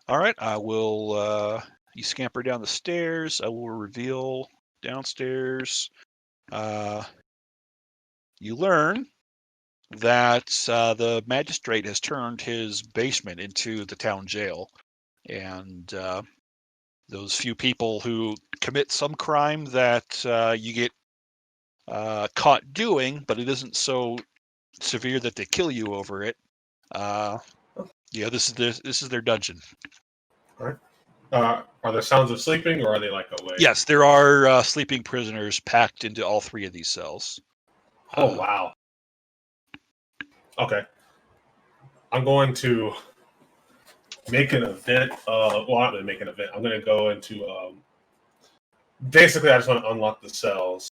All right, I will. You scamper down the stairs. I will reveal downstairs. You learn that the magistrate has turned his basement into the town jail, and those few people who commit some crime that you get caught doing, but it isn't so severe that they kill you over it. This is their dungeon. All right. Are there sounds of sleeping, or are they like awake? Yes, there are sleeping prisoners packed into all 3 of these cells. Oh wow. Okay. I'm going to make an event. Well, I'm going to make an event. I'm going to go into. Basically, I just want to unlock the cells.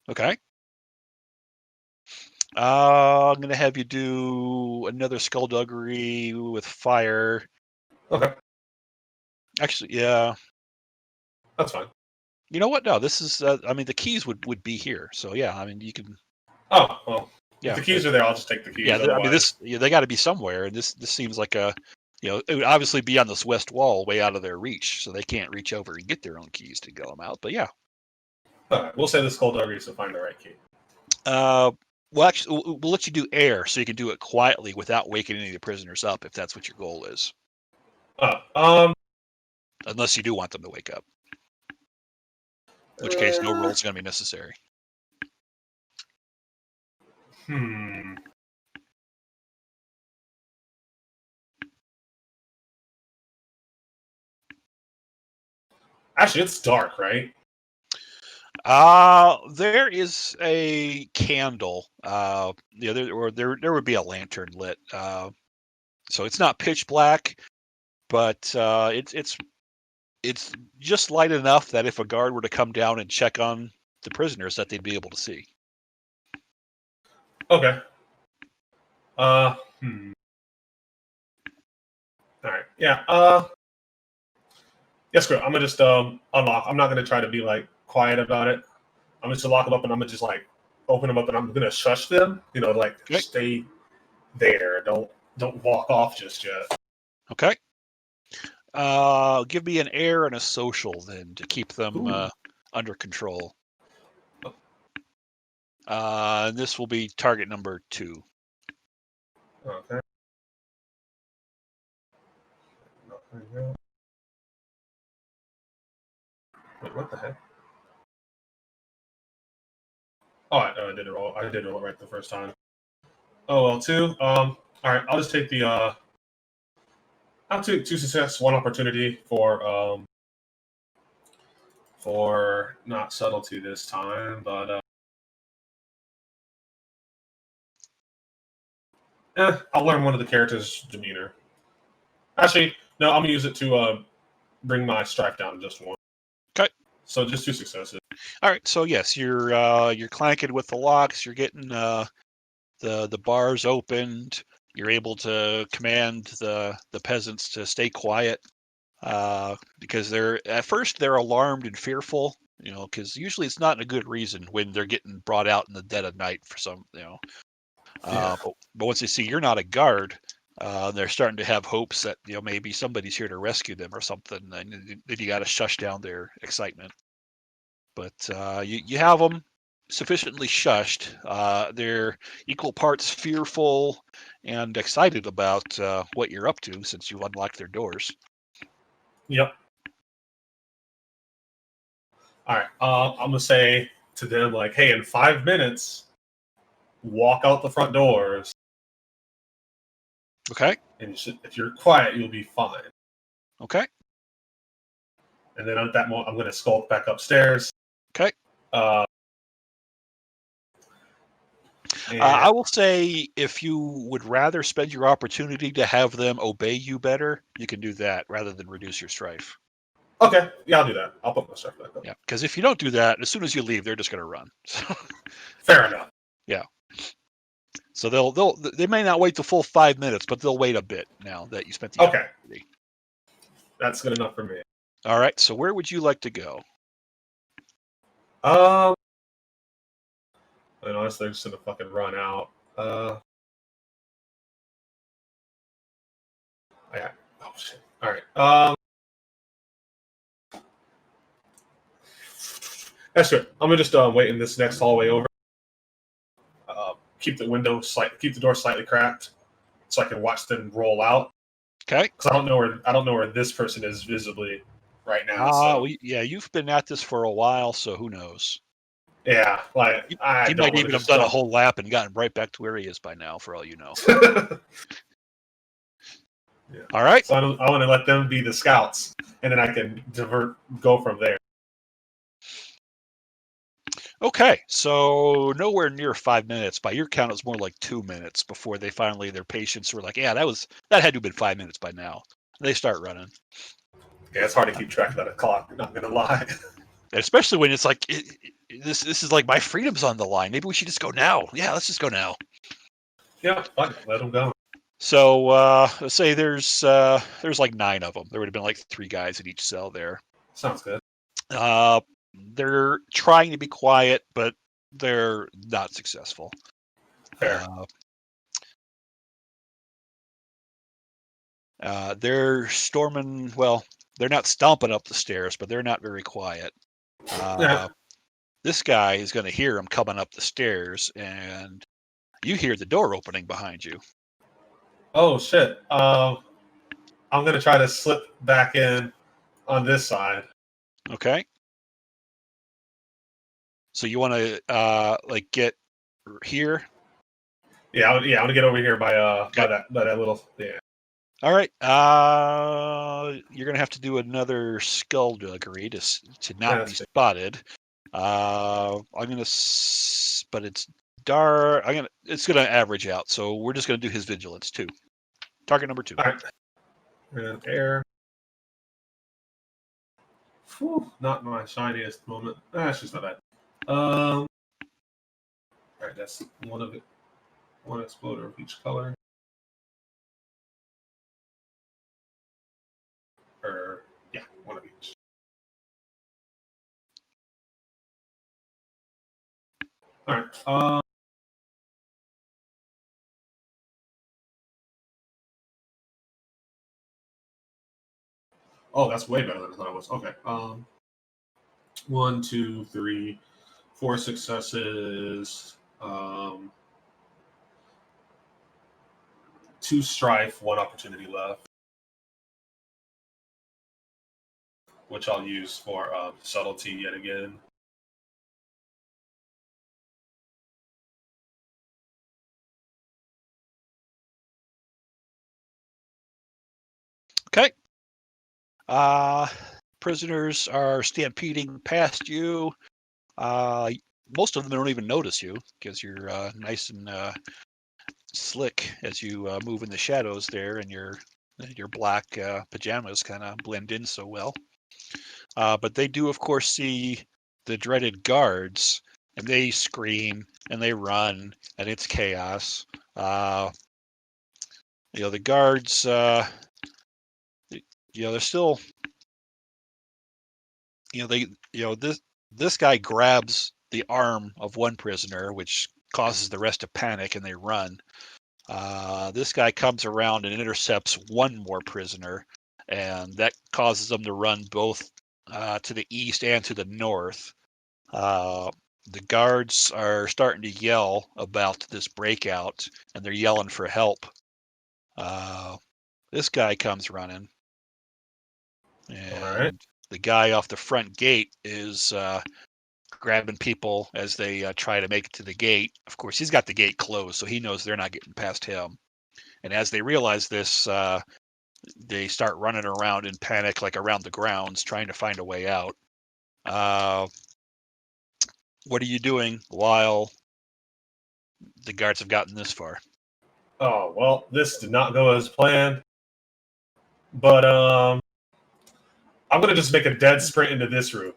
Okay. I'm going to have you do another skullduggery with fire. Okay. Actually, yeah. That's fine. You know what? No, this is. I mean, the keys would be here. So yeah, I mean, you can. Oh well. If Yeah, the keys are there, I'll just take the keys. yeah. I mean, Otherwise, they got to be somewhere, and this seems like a. It would obviously be on this west wall, way out of their reach, so they can't reach over and get their own keys to go them out. But yeah. all right, we'll say the skullduggery to find the right key. Well, actually, we'll let you do air, so you can do it quietly without waking any of the prisoners up, if that's what your goal is. Unless you do want them to wake up, in which case no roll is going to be necessary. Actually, it's dark, right? There is a candle. There would be a lantern lit. So it's not pitch black, but it's just light enough that if a guard were to come down and check on the prisoners, that they'd be able to see. Okay. Hmm. All right. Yeah. Yeah, screw it. I'm gonna just unlock. I'm not gonna try to be like quiet about it. I'm just gonna lock them up, and I'm gonna just like open them up, and I'm gonna shush them. Like Okay. stay there. Don't walk off just yet. Okay. Give me an air and a social then to keep them under control. And this will be target number 2. Okay. Wait, what the heck? Oh, I did it all. I did it all right the first time. Oh well, 2. All right. I'll just take the. I'll take 2 success, 1 opportunity for not subtlety this time, but I'll learn one of the characters' demeanor. Actually, no, I'm gonna use it to bring my strife down to just 1. Okay. So just 2 successes. All right. So yes, you're clanking with the locks. You're getting the bars opened. You're able to command the peasants to stay quiet because at first they're alarmed and fearful. Because usually it's not a good reason when they're getting brought out in the dead of night for some. Yeah. But once they see you're not a guard, they're starting to have hopes that maybe somebody's here to rescue them or something. And then you got to shush down their excitement. But you have them sufficiently shushed. They're equal parts fearful and excited about what you're up to since you unlocked their doors. Yep. All right. I'm gonna say to them like, "Hey, in 5 minutes, walk out the front doors, Okay. and if you're quiet, you'll be fine." Okay. And then at that moment, I'm gonna skulk back upstairs. Okay. Uh, I and will say if you would rather spend your opportunity to have them obey you better, you can do that rather than reduce your strife. okay, yeah, I'll do that. I'll put my stuff back up. Yeah, because if you don't do that, as soon as you leave, they're just going to run. Fair enough. Yeah. So they may not wait the full 5 minutes, but they'll wait a bit now that you spent the Okay, opportunity. that's good enough for me. All right. So where would you like to go? And honestly, they're just gonna fucking run out. Yeah. Oh shit. All right. That's good. I'm gonna just wait in this next hallway over. Keep the door slightly cracked, so I can watch them roll out. Okay. Because I don't know where this person is visibly right now. So Yeah, you've been at this for a while, so who knows? yeah, like I He don't might want to even have just done a dump. whole lap and gotten right back to where he is by now, for all you know. Yeah. All right. So I want to let them be the scouts, and then I can go from there. Okay. So nowhere near 5 minutes. By your count, it's more like 2 minutes before their patients were like, yeah, that had to have been 5 minutes by now. They start running. Yeah, it's hard to keep track of that clock. Not gonna lie. And especially when it's like this is like my freedom's on the line. Maybe we should just go now. Yeah, let's just go now. Yeah, fuck it, let them go. So let's say there's like 9 of them. There would have been like 3 guys in each cell there. Sounds good. They're trying to be quiet, but they're not successful. Fair. They're storming. Well, they're not stomping up the stairs, but they're not very quiet. Yeah. This guy is going to hear him coming up the stairs, and you hear the door opening behind you. Oh shit. I'm gonna try to slip back in on this side. Okay. So you want to like get here? Yeah, I want to get over here by Okay. by that little All right. You're gonna have to do another skullduggery to not be spotted. I'm gonna, but it's dark. It's gonna average out. So we're just gonna do his vigilance too. Target number 2. All right. And air. Whew, not my shiniest moment. That's just not bad. All right, that's one of it. One exploder of each color. Or, yeah, one of each. All right. Oh, that's way better than I thought it was. Okay. 1, 2, 3, 4 successes. 2 strife, 1 opportunity left, which I'll use for subtlety yet again. Okay. Prisoners are stampeding past you. Most of them don't even notice you because you're nice and slick as you move in the shadows there, and your black pajamas kind of blend in so well. But they do, of course, see the dreaded guards, and they scream and they run, and it's chaos. The guards, they're still, this guy grabs the arm of one prisoner, which causes the rest to panic, and they run. This guy comes around and intercepts one more prisoner, and that causes them to run both to the east and to the north. The guards are starting to yell about this breakout, and they're yelling for help. This guy comes running, and the guy off the front gate is grabbing people as they try to make it to the gate. Of course, he's got the gate closed, so he knows they're not getting past him. And as they realize this, they start running around in panic, like around the grounds, trying to find a way out. What are you doing while the guards have gotten this far? Oh, well, this did not go as planned. But I'm going to just make a dead sprint into this room.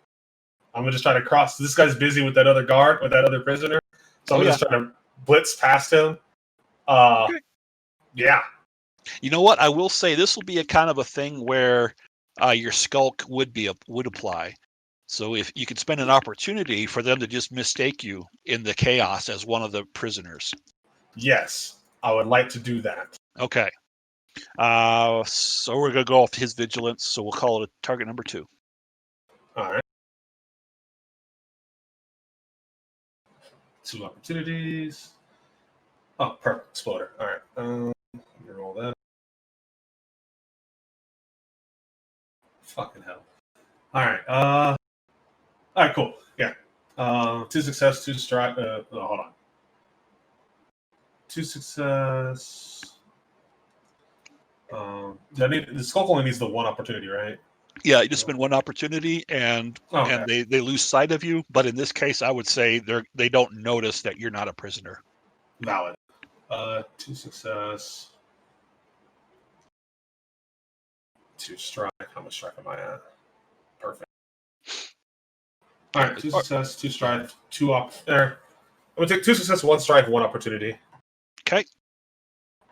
I'm going to just try to cross. This guy's busy with that other guard, with that other prisoner. So I'm just trying to blitz past him. Okay. Yeah. You know what? I will say this will be a kind of a thing where your skulk would apply. So if you could spend an opportunity for them to just mistake you in the chaos as one of the prisoners. Yes, I would like to do that. Okay. So we're going to go off his vigilance. So we'll call it a target number 2. All right. 2 opportunities. Oh, perfect. Exploder. All right. Let me roll that. Fucking hell. All right. All right. Cool. Yeah. 2 success, 2 strike. Hold on. 2 success. The skull only needs the 1 opportunity, right? Yeah, you just spend 1 opportunity, and they lose sight of you. But in this case, I would say they don't notice that you're not a prisoner. Valid. 2 success. 2 strike. How much strike am I at? Perfect. All right, 2 success, 2 strike, 2 op. There. I'm gonna take 2 success, 1 strike, 1 opportunity. Okay.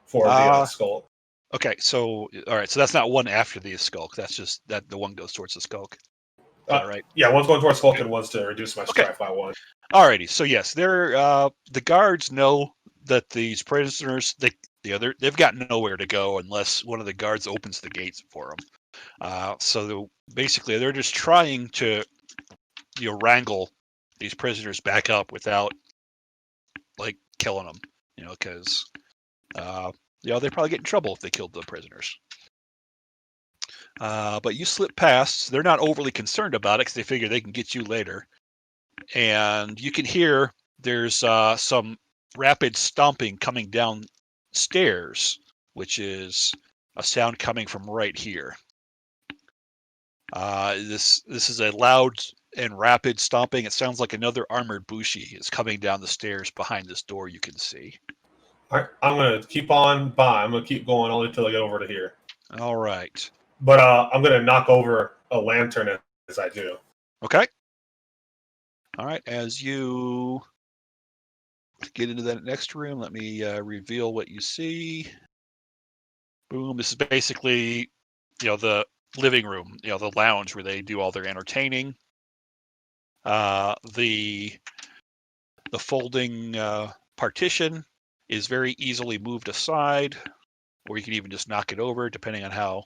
For the skull. Okay, so all right, so that's not 1 after the skulk. That's just that the 1 goes towards the skulk. Is that right? Yeah, 1's going towards skulk and 1's to reduce my strike by 1. Alrighty, so yes, they're the guards know that these prisoners they've got nowhere to go unless one of the guards opens the gates for them. So basically, they're just trying to wrangle these prisoners back up without like killing them, because they probably get in trouble if they killed the prisoners. But you slip past. They're not overly concerned about it because they figure they can get you later. And you can hear there's some rapid stomping coming downstairs, which is a sound coming from right here. This is a loud and rapid stomping. It sounds like another armored bushi is coming down the stairs behind this door you can see. All right, I'm going to keep on by. I'm going to keep going only until I get over to here. All right. But I'm going to knock over a lantern as I do. Okay. All right. As you To get into that next room, let me reveal what you see. Boom. This is basically, the living room, the lounge where they do all their entertaining. The folding partition is very easily moved aside, or you can even just knock it over, depending on how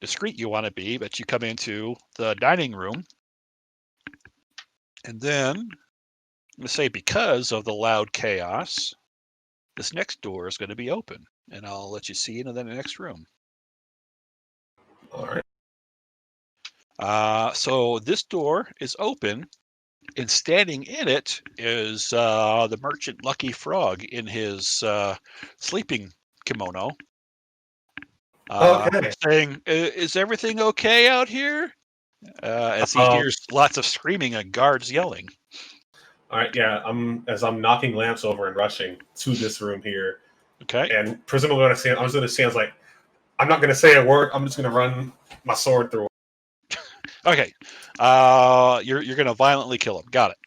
discreet you want to be. But you come into the dining room, and then I'm going to say, because of the loud chaos, this next door is going to be open, and I'll let you see into the next room. All right. So this door is open, and standing in it is the merchant Lucky Frog in his sleeping kimono. Okay. Saying, "Is everything okay out here?" As he hears lots of screaming and guards yelling. All right. Yeah. I'm knocking lamps over and rushing to this room here. Okay. And presumably, I'm just going to stand like, I'm not going to say a word. I'm just going to run my sword through. Okay. You're going to violently kill him. Got it.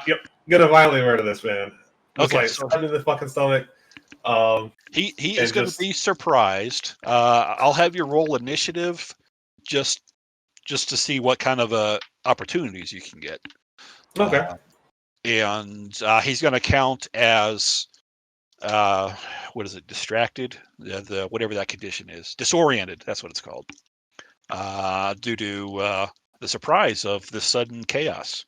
Yep. Gonna violently murder this man. Just Okay. like So in the fucking stomach. he is going to be surprised. I'll have you roll initiative, just to see what kind of opportunities you can get. Okay. And he's going to count as what is it? Distracted. The whatever that condition is, disoriented. That's what it's called. Due to the surprise of the sudden chaos.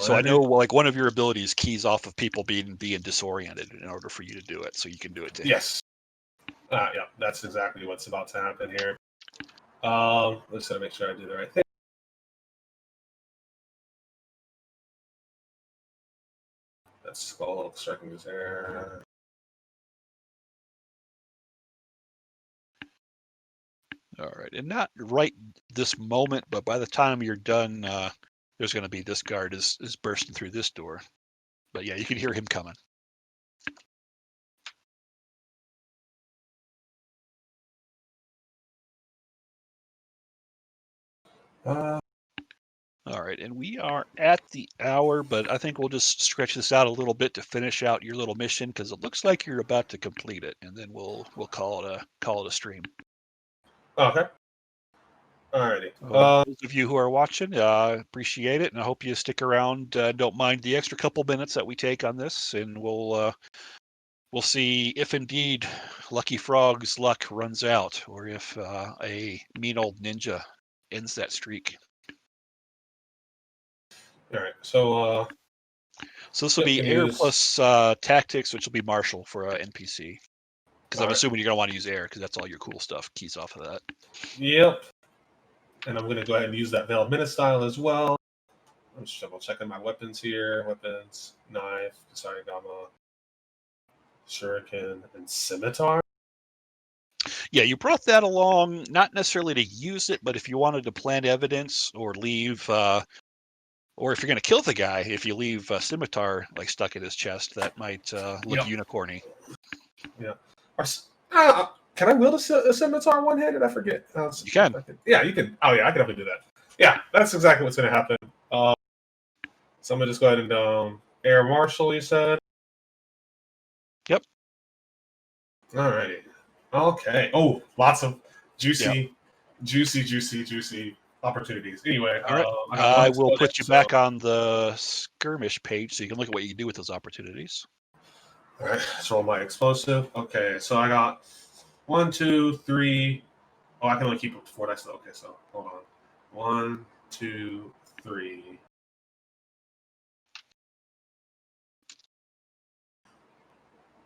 So I know, like, one of your abilities keys off of people being disoriented in order for you to do it, so you can do it to him. Yes. Yeah, that's exactly what's about to happen here. Let's try to make sure I do the right thing. That's all striking his air. All right, and not right this moment, but by the time you're done, there's going to be this guard is bursting through this door. But yeah, you can hear him coming. All right, and we are at the hour, but I think we'll just stretch this out a little bit to finish out your little mission, because it looks like you're about to complete it, and then we'll call it a stream. Okay. Alrighty. Those of you who are watching, appreciate it, and I hope you stick around. Don't mind the extra couple minutes that we take on this, and we'll see if indeed Lucky Frog's luck runs out, or if a mean old ninja ends that streak. All right. So this will be air plus tactics, which will be martial for NPC. Because I'm assuming you're going to want to use air, because that's all your cool stuff keys off of that. Yep. And I'm going to go ahead and use that Veiled Minute style as well. I'm just double checking my weapons here. Weapons, knife, Kusarigama, shuriken, and scimitar. Yeah, you brought that along, not necessarily to use it, but if you wanted to plant evidence or leave, or if you're going to kill the guy, if you leave a scimitar like stuck in his chest, that might look unicorny. Yeah. Can I wield a scimitar one-handed? I forget. You can. Yeah, you can. Oh, yeah, I can definitely do that. Yeah, that's exactly what's going to happen. So I'm going to just go ahead and air marshal, you said? Yep. Alrighty. Okay. Oh, lots of juicy opportunities. Anyway, all right. I will put you back on the skirmish page so you can look at what you can do with those opportunities. All right. So roll my explosive. Okay. So I got 1, 2, 3. Oh, I can only keep up to 4 dice. Okay. So hold on. 1, 2, 3.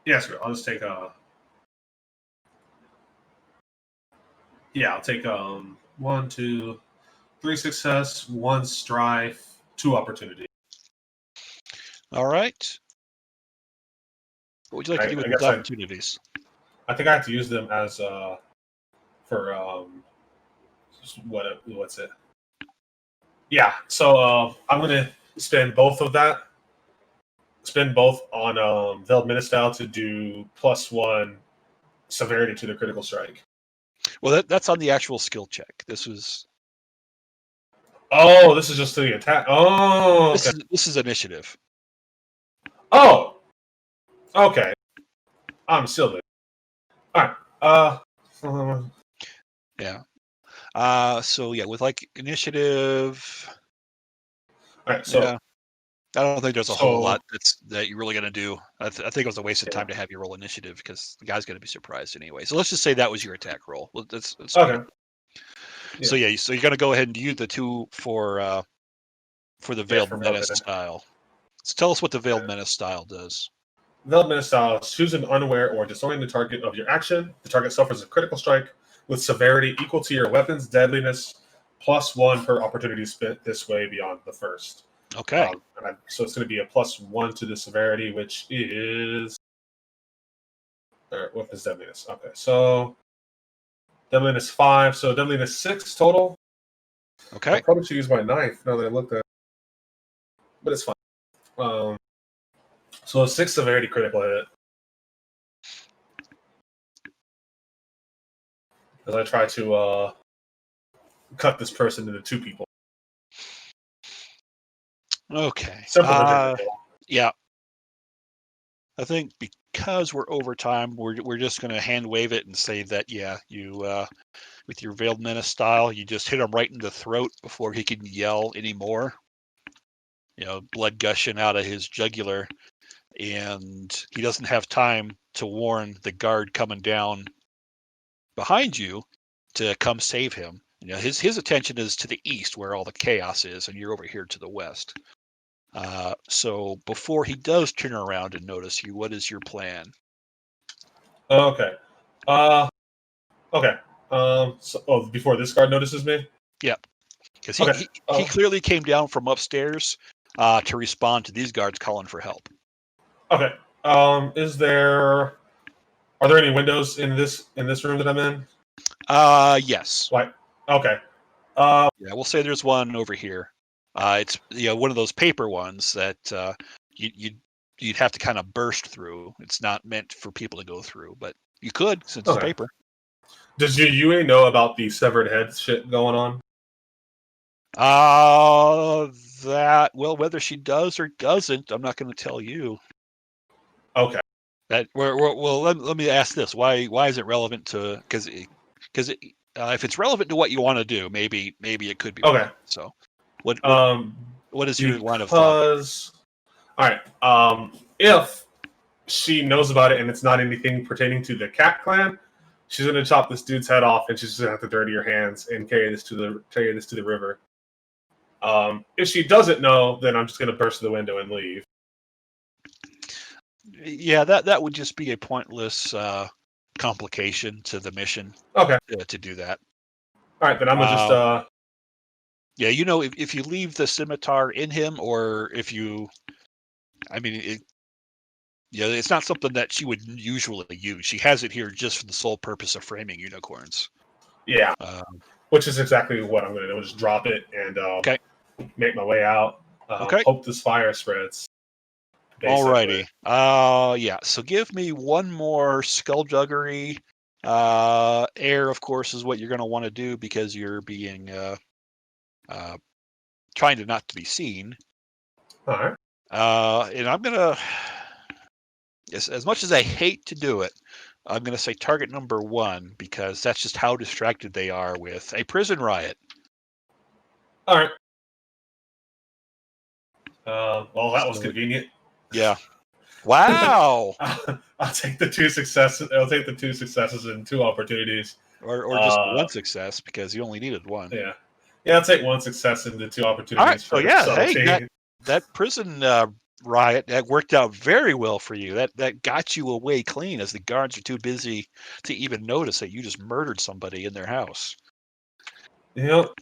Yes, I'll just take I'll take 1, 2, 3 success, 1 strife, 2 opportunity. All right. What would you like to do with those opportunities? I think I have to use them as for what's it? Yeah. So I'm gonna spend both of that. Spend both on Veiled Minute style to do +1 severity to the critical strike. Well, that's on the actual skill check. This was. Oh, this is just the attack. Oh, okay. This is initiative. Oh, okay. I'm still there. All right. Yeah. So yeah, with like initiative. All right. So Yeah. I don't think there's a whole lot that you're really going to do. I think it was a waste of time to have you roll initiative because the guy's going to be surprised anyway. So let's just say that was your attack roll. That's okay. Yeah. So yeah, so you're going to go ahead and use the 2 for the Veiled for Menace Veiled style. So tell us what the Veiled Menace style does. Veiled Menace style: choose an unaware or disorient target of your action. The target suffers a critical strike with severity equal to your weapon's deadliness +1 per opportunity spent this way beyond the first. Okay. So it's going to be a +1 to the severity, which is weapon's deadliness. Okay, so deadliness 5, so deadliness 6 total. Okay. I probably should use my knife now that I looked at it, but it's fine. So a 6 severity critical hit. As I try to cut this person into 2 people. Okay. Simple individual. Yeah. I think because we're over time, we're just going to hand wave it and say that you with your Veiled Menace style, you just hit him right in the throat before he can yell anymore. Blood gushing out of his jugular, and he doesn't have time to warn the guard coming down behind you to come save him. His attention is to the east where all the chaos is, and you're over here to the west. So before he does turn around and notice you, what is your plan? Okay. Okay. Before this guard notices me? Yep. Because Okay. he clearly came down from upstairs to respond to these guards calling for help. Okay. Are there any windows in this room that I'm in? Yes. Like, okay. Yeah, we'll say there's one over here. It's one of those paper ones that you'd have to kind of burst through. It's not meant for people to go through, but you could since it's paper. Does your UA know about the severed head shit going on? Whether she does or doesn't, I'm not going to tell you. Okay. Well, let me ask this: why is it relevant to? Because if it's relevant to what you want to do, maybe it could be relevant. So, what is your line of thought? All right. If she knows about it and it's not anything pertaining to the Cat Clan, she's gonna chop this dude's head off, and she's just gonna have to dirty her hands and carry this to the river. If she doesn't know, then I'm just gonna burst the window and leave. Yeah, that would just be a pointless complication to the mission. Okay. To do that. All right, then I'm gonna just. Yeah, if you leave the scimitar in him, or if you, I mean, it's not something that she would usually use. She has it here just for the sole purpose of framing unicorns. Yeah. Which is exactly what I'm going to do. I'll just drop it and make my way out. Hope this fire spreads. Basically. Alrighty. Yeah. So give me one more skullduggery. Air, of course, is what you're going to want to do because you're being trying to not to be seen. All right. And I'm gonna, as much as I hate to do it, I'm gonna say target number 1 because that's just how distracted they are with a prison riot. All right. Well, that was convenient. Yeah. Wow. I'll take the 2 successes. I'll take the 2 successes and 2 opportunities, or just 1 success because you only needed 1. Yeah. I'll take 1 success and the 2 opportunities. All right. So hey, that prison riot that worked out very well for you. That got you away clean, as the guards are too busy to even notice that you just murdered somebody in their house. Yep.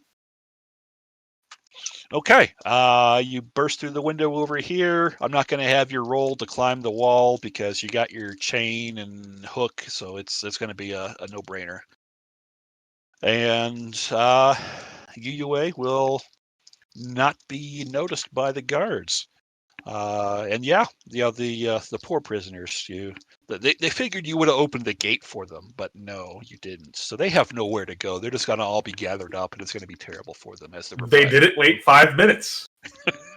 Okay, you burst through the window over here. I'm not going to have your roll to climb the wall because you got your chain and hook, so it's going to be a no-brainer. And UUA will not be noticed by the guards. And yeah, the poor prisoners. They figured you would have opened the gate for them, but no, you didn't. So they have nowhere to go. They're just gonna all be gathered up, and it's gonna be terrible for them as the They didn't wait 5 minutes.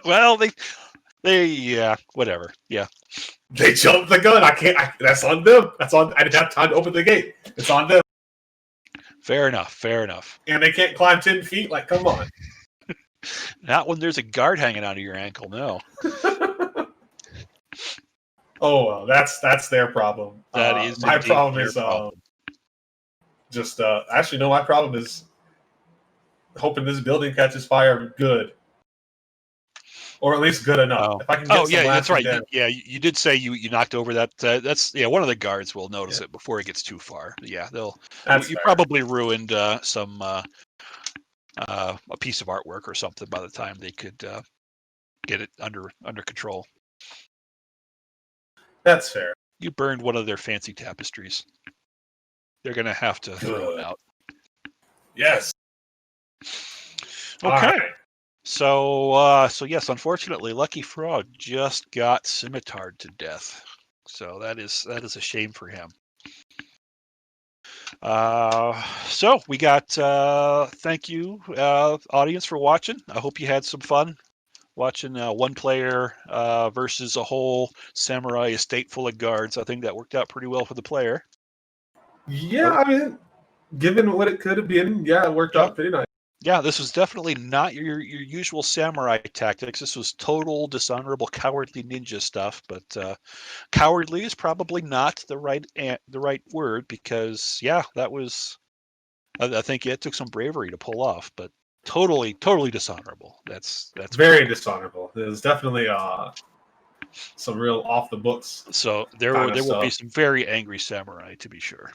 Well, yeah, whatever. Yeah, They jumped the gun. That's on them. That's on. I didn't have time to open the gate. It's on them. fair enough. Fair enough. And they can't climb 10 feet. Like, come on. Not when there's a guard hanging out of your ankle. No. Oh well, that's their problem. That is my indeed problem. their Is problem. just actually no. My problem is hoping this building catches fire good, or at least good enough. Oh, If I can get yeah, some that's right. damage. Yeah, you did say you knocked over that. That's one of the guards will notice it before it gets too far. Yeah, That's you fair. probably ruined some a piece of artwork or something by the time they could get it under control. That's fair. You burned one of their fancy tapestries. They're gonna have to throw it out. Yes. Okay. Right. So yes, unfortunately, Lucky Frog just got scimitarred to death. So that is a shame for him. So we got thank you audience for watching. I hope you had some fun watching one player versus a whole samurai estate full of guards. I think that worked out pretty well for the player. Yeah, I mean, given what it could have been, yeah, it worked out pretty nice. Yeah, this was definitely not your usual samurai tactics. This was total dishonorable, cowardly ninja stuff. But cowardly is probably not the right word, because yeah, that was. I think it took some bravery to pull off, but totally dishonorable. That's very dishonorable. There's definitely some real off the books. So there will be some very angry samurai, to be sure.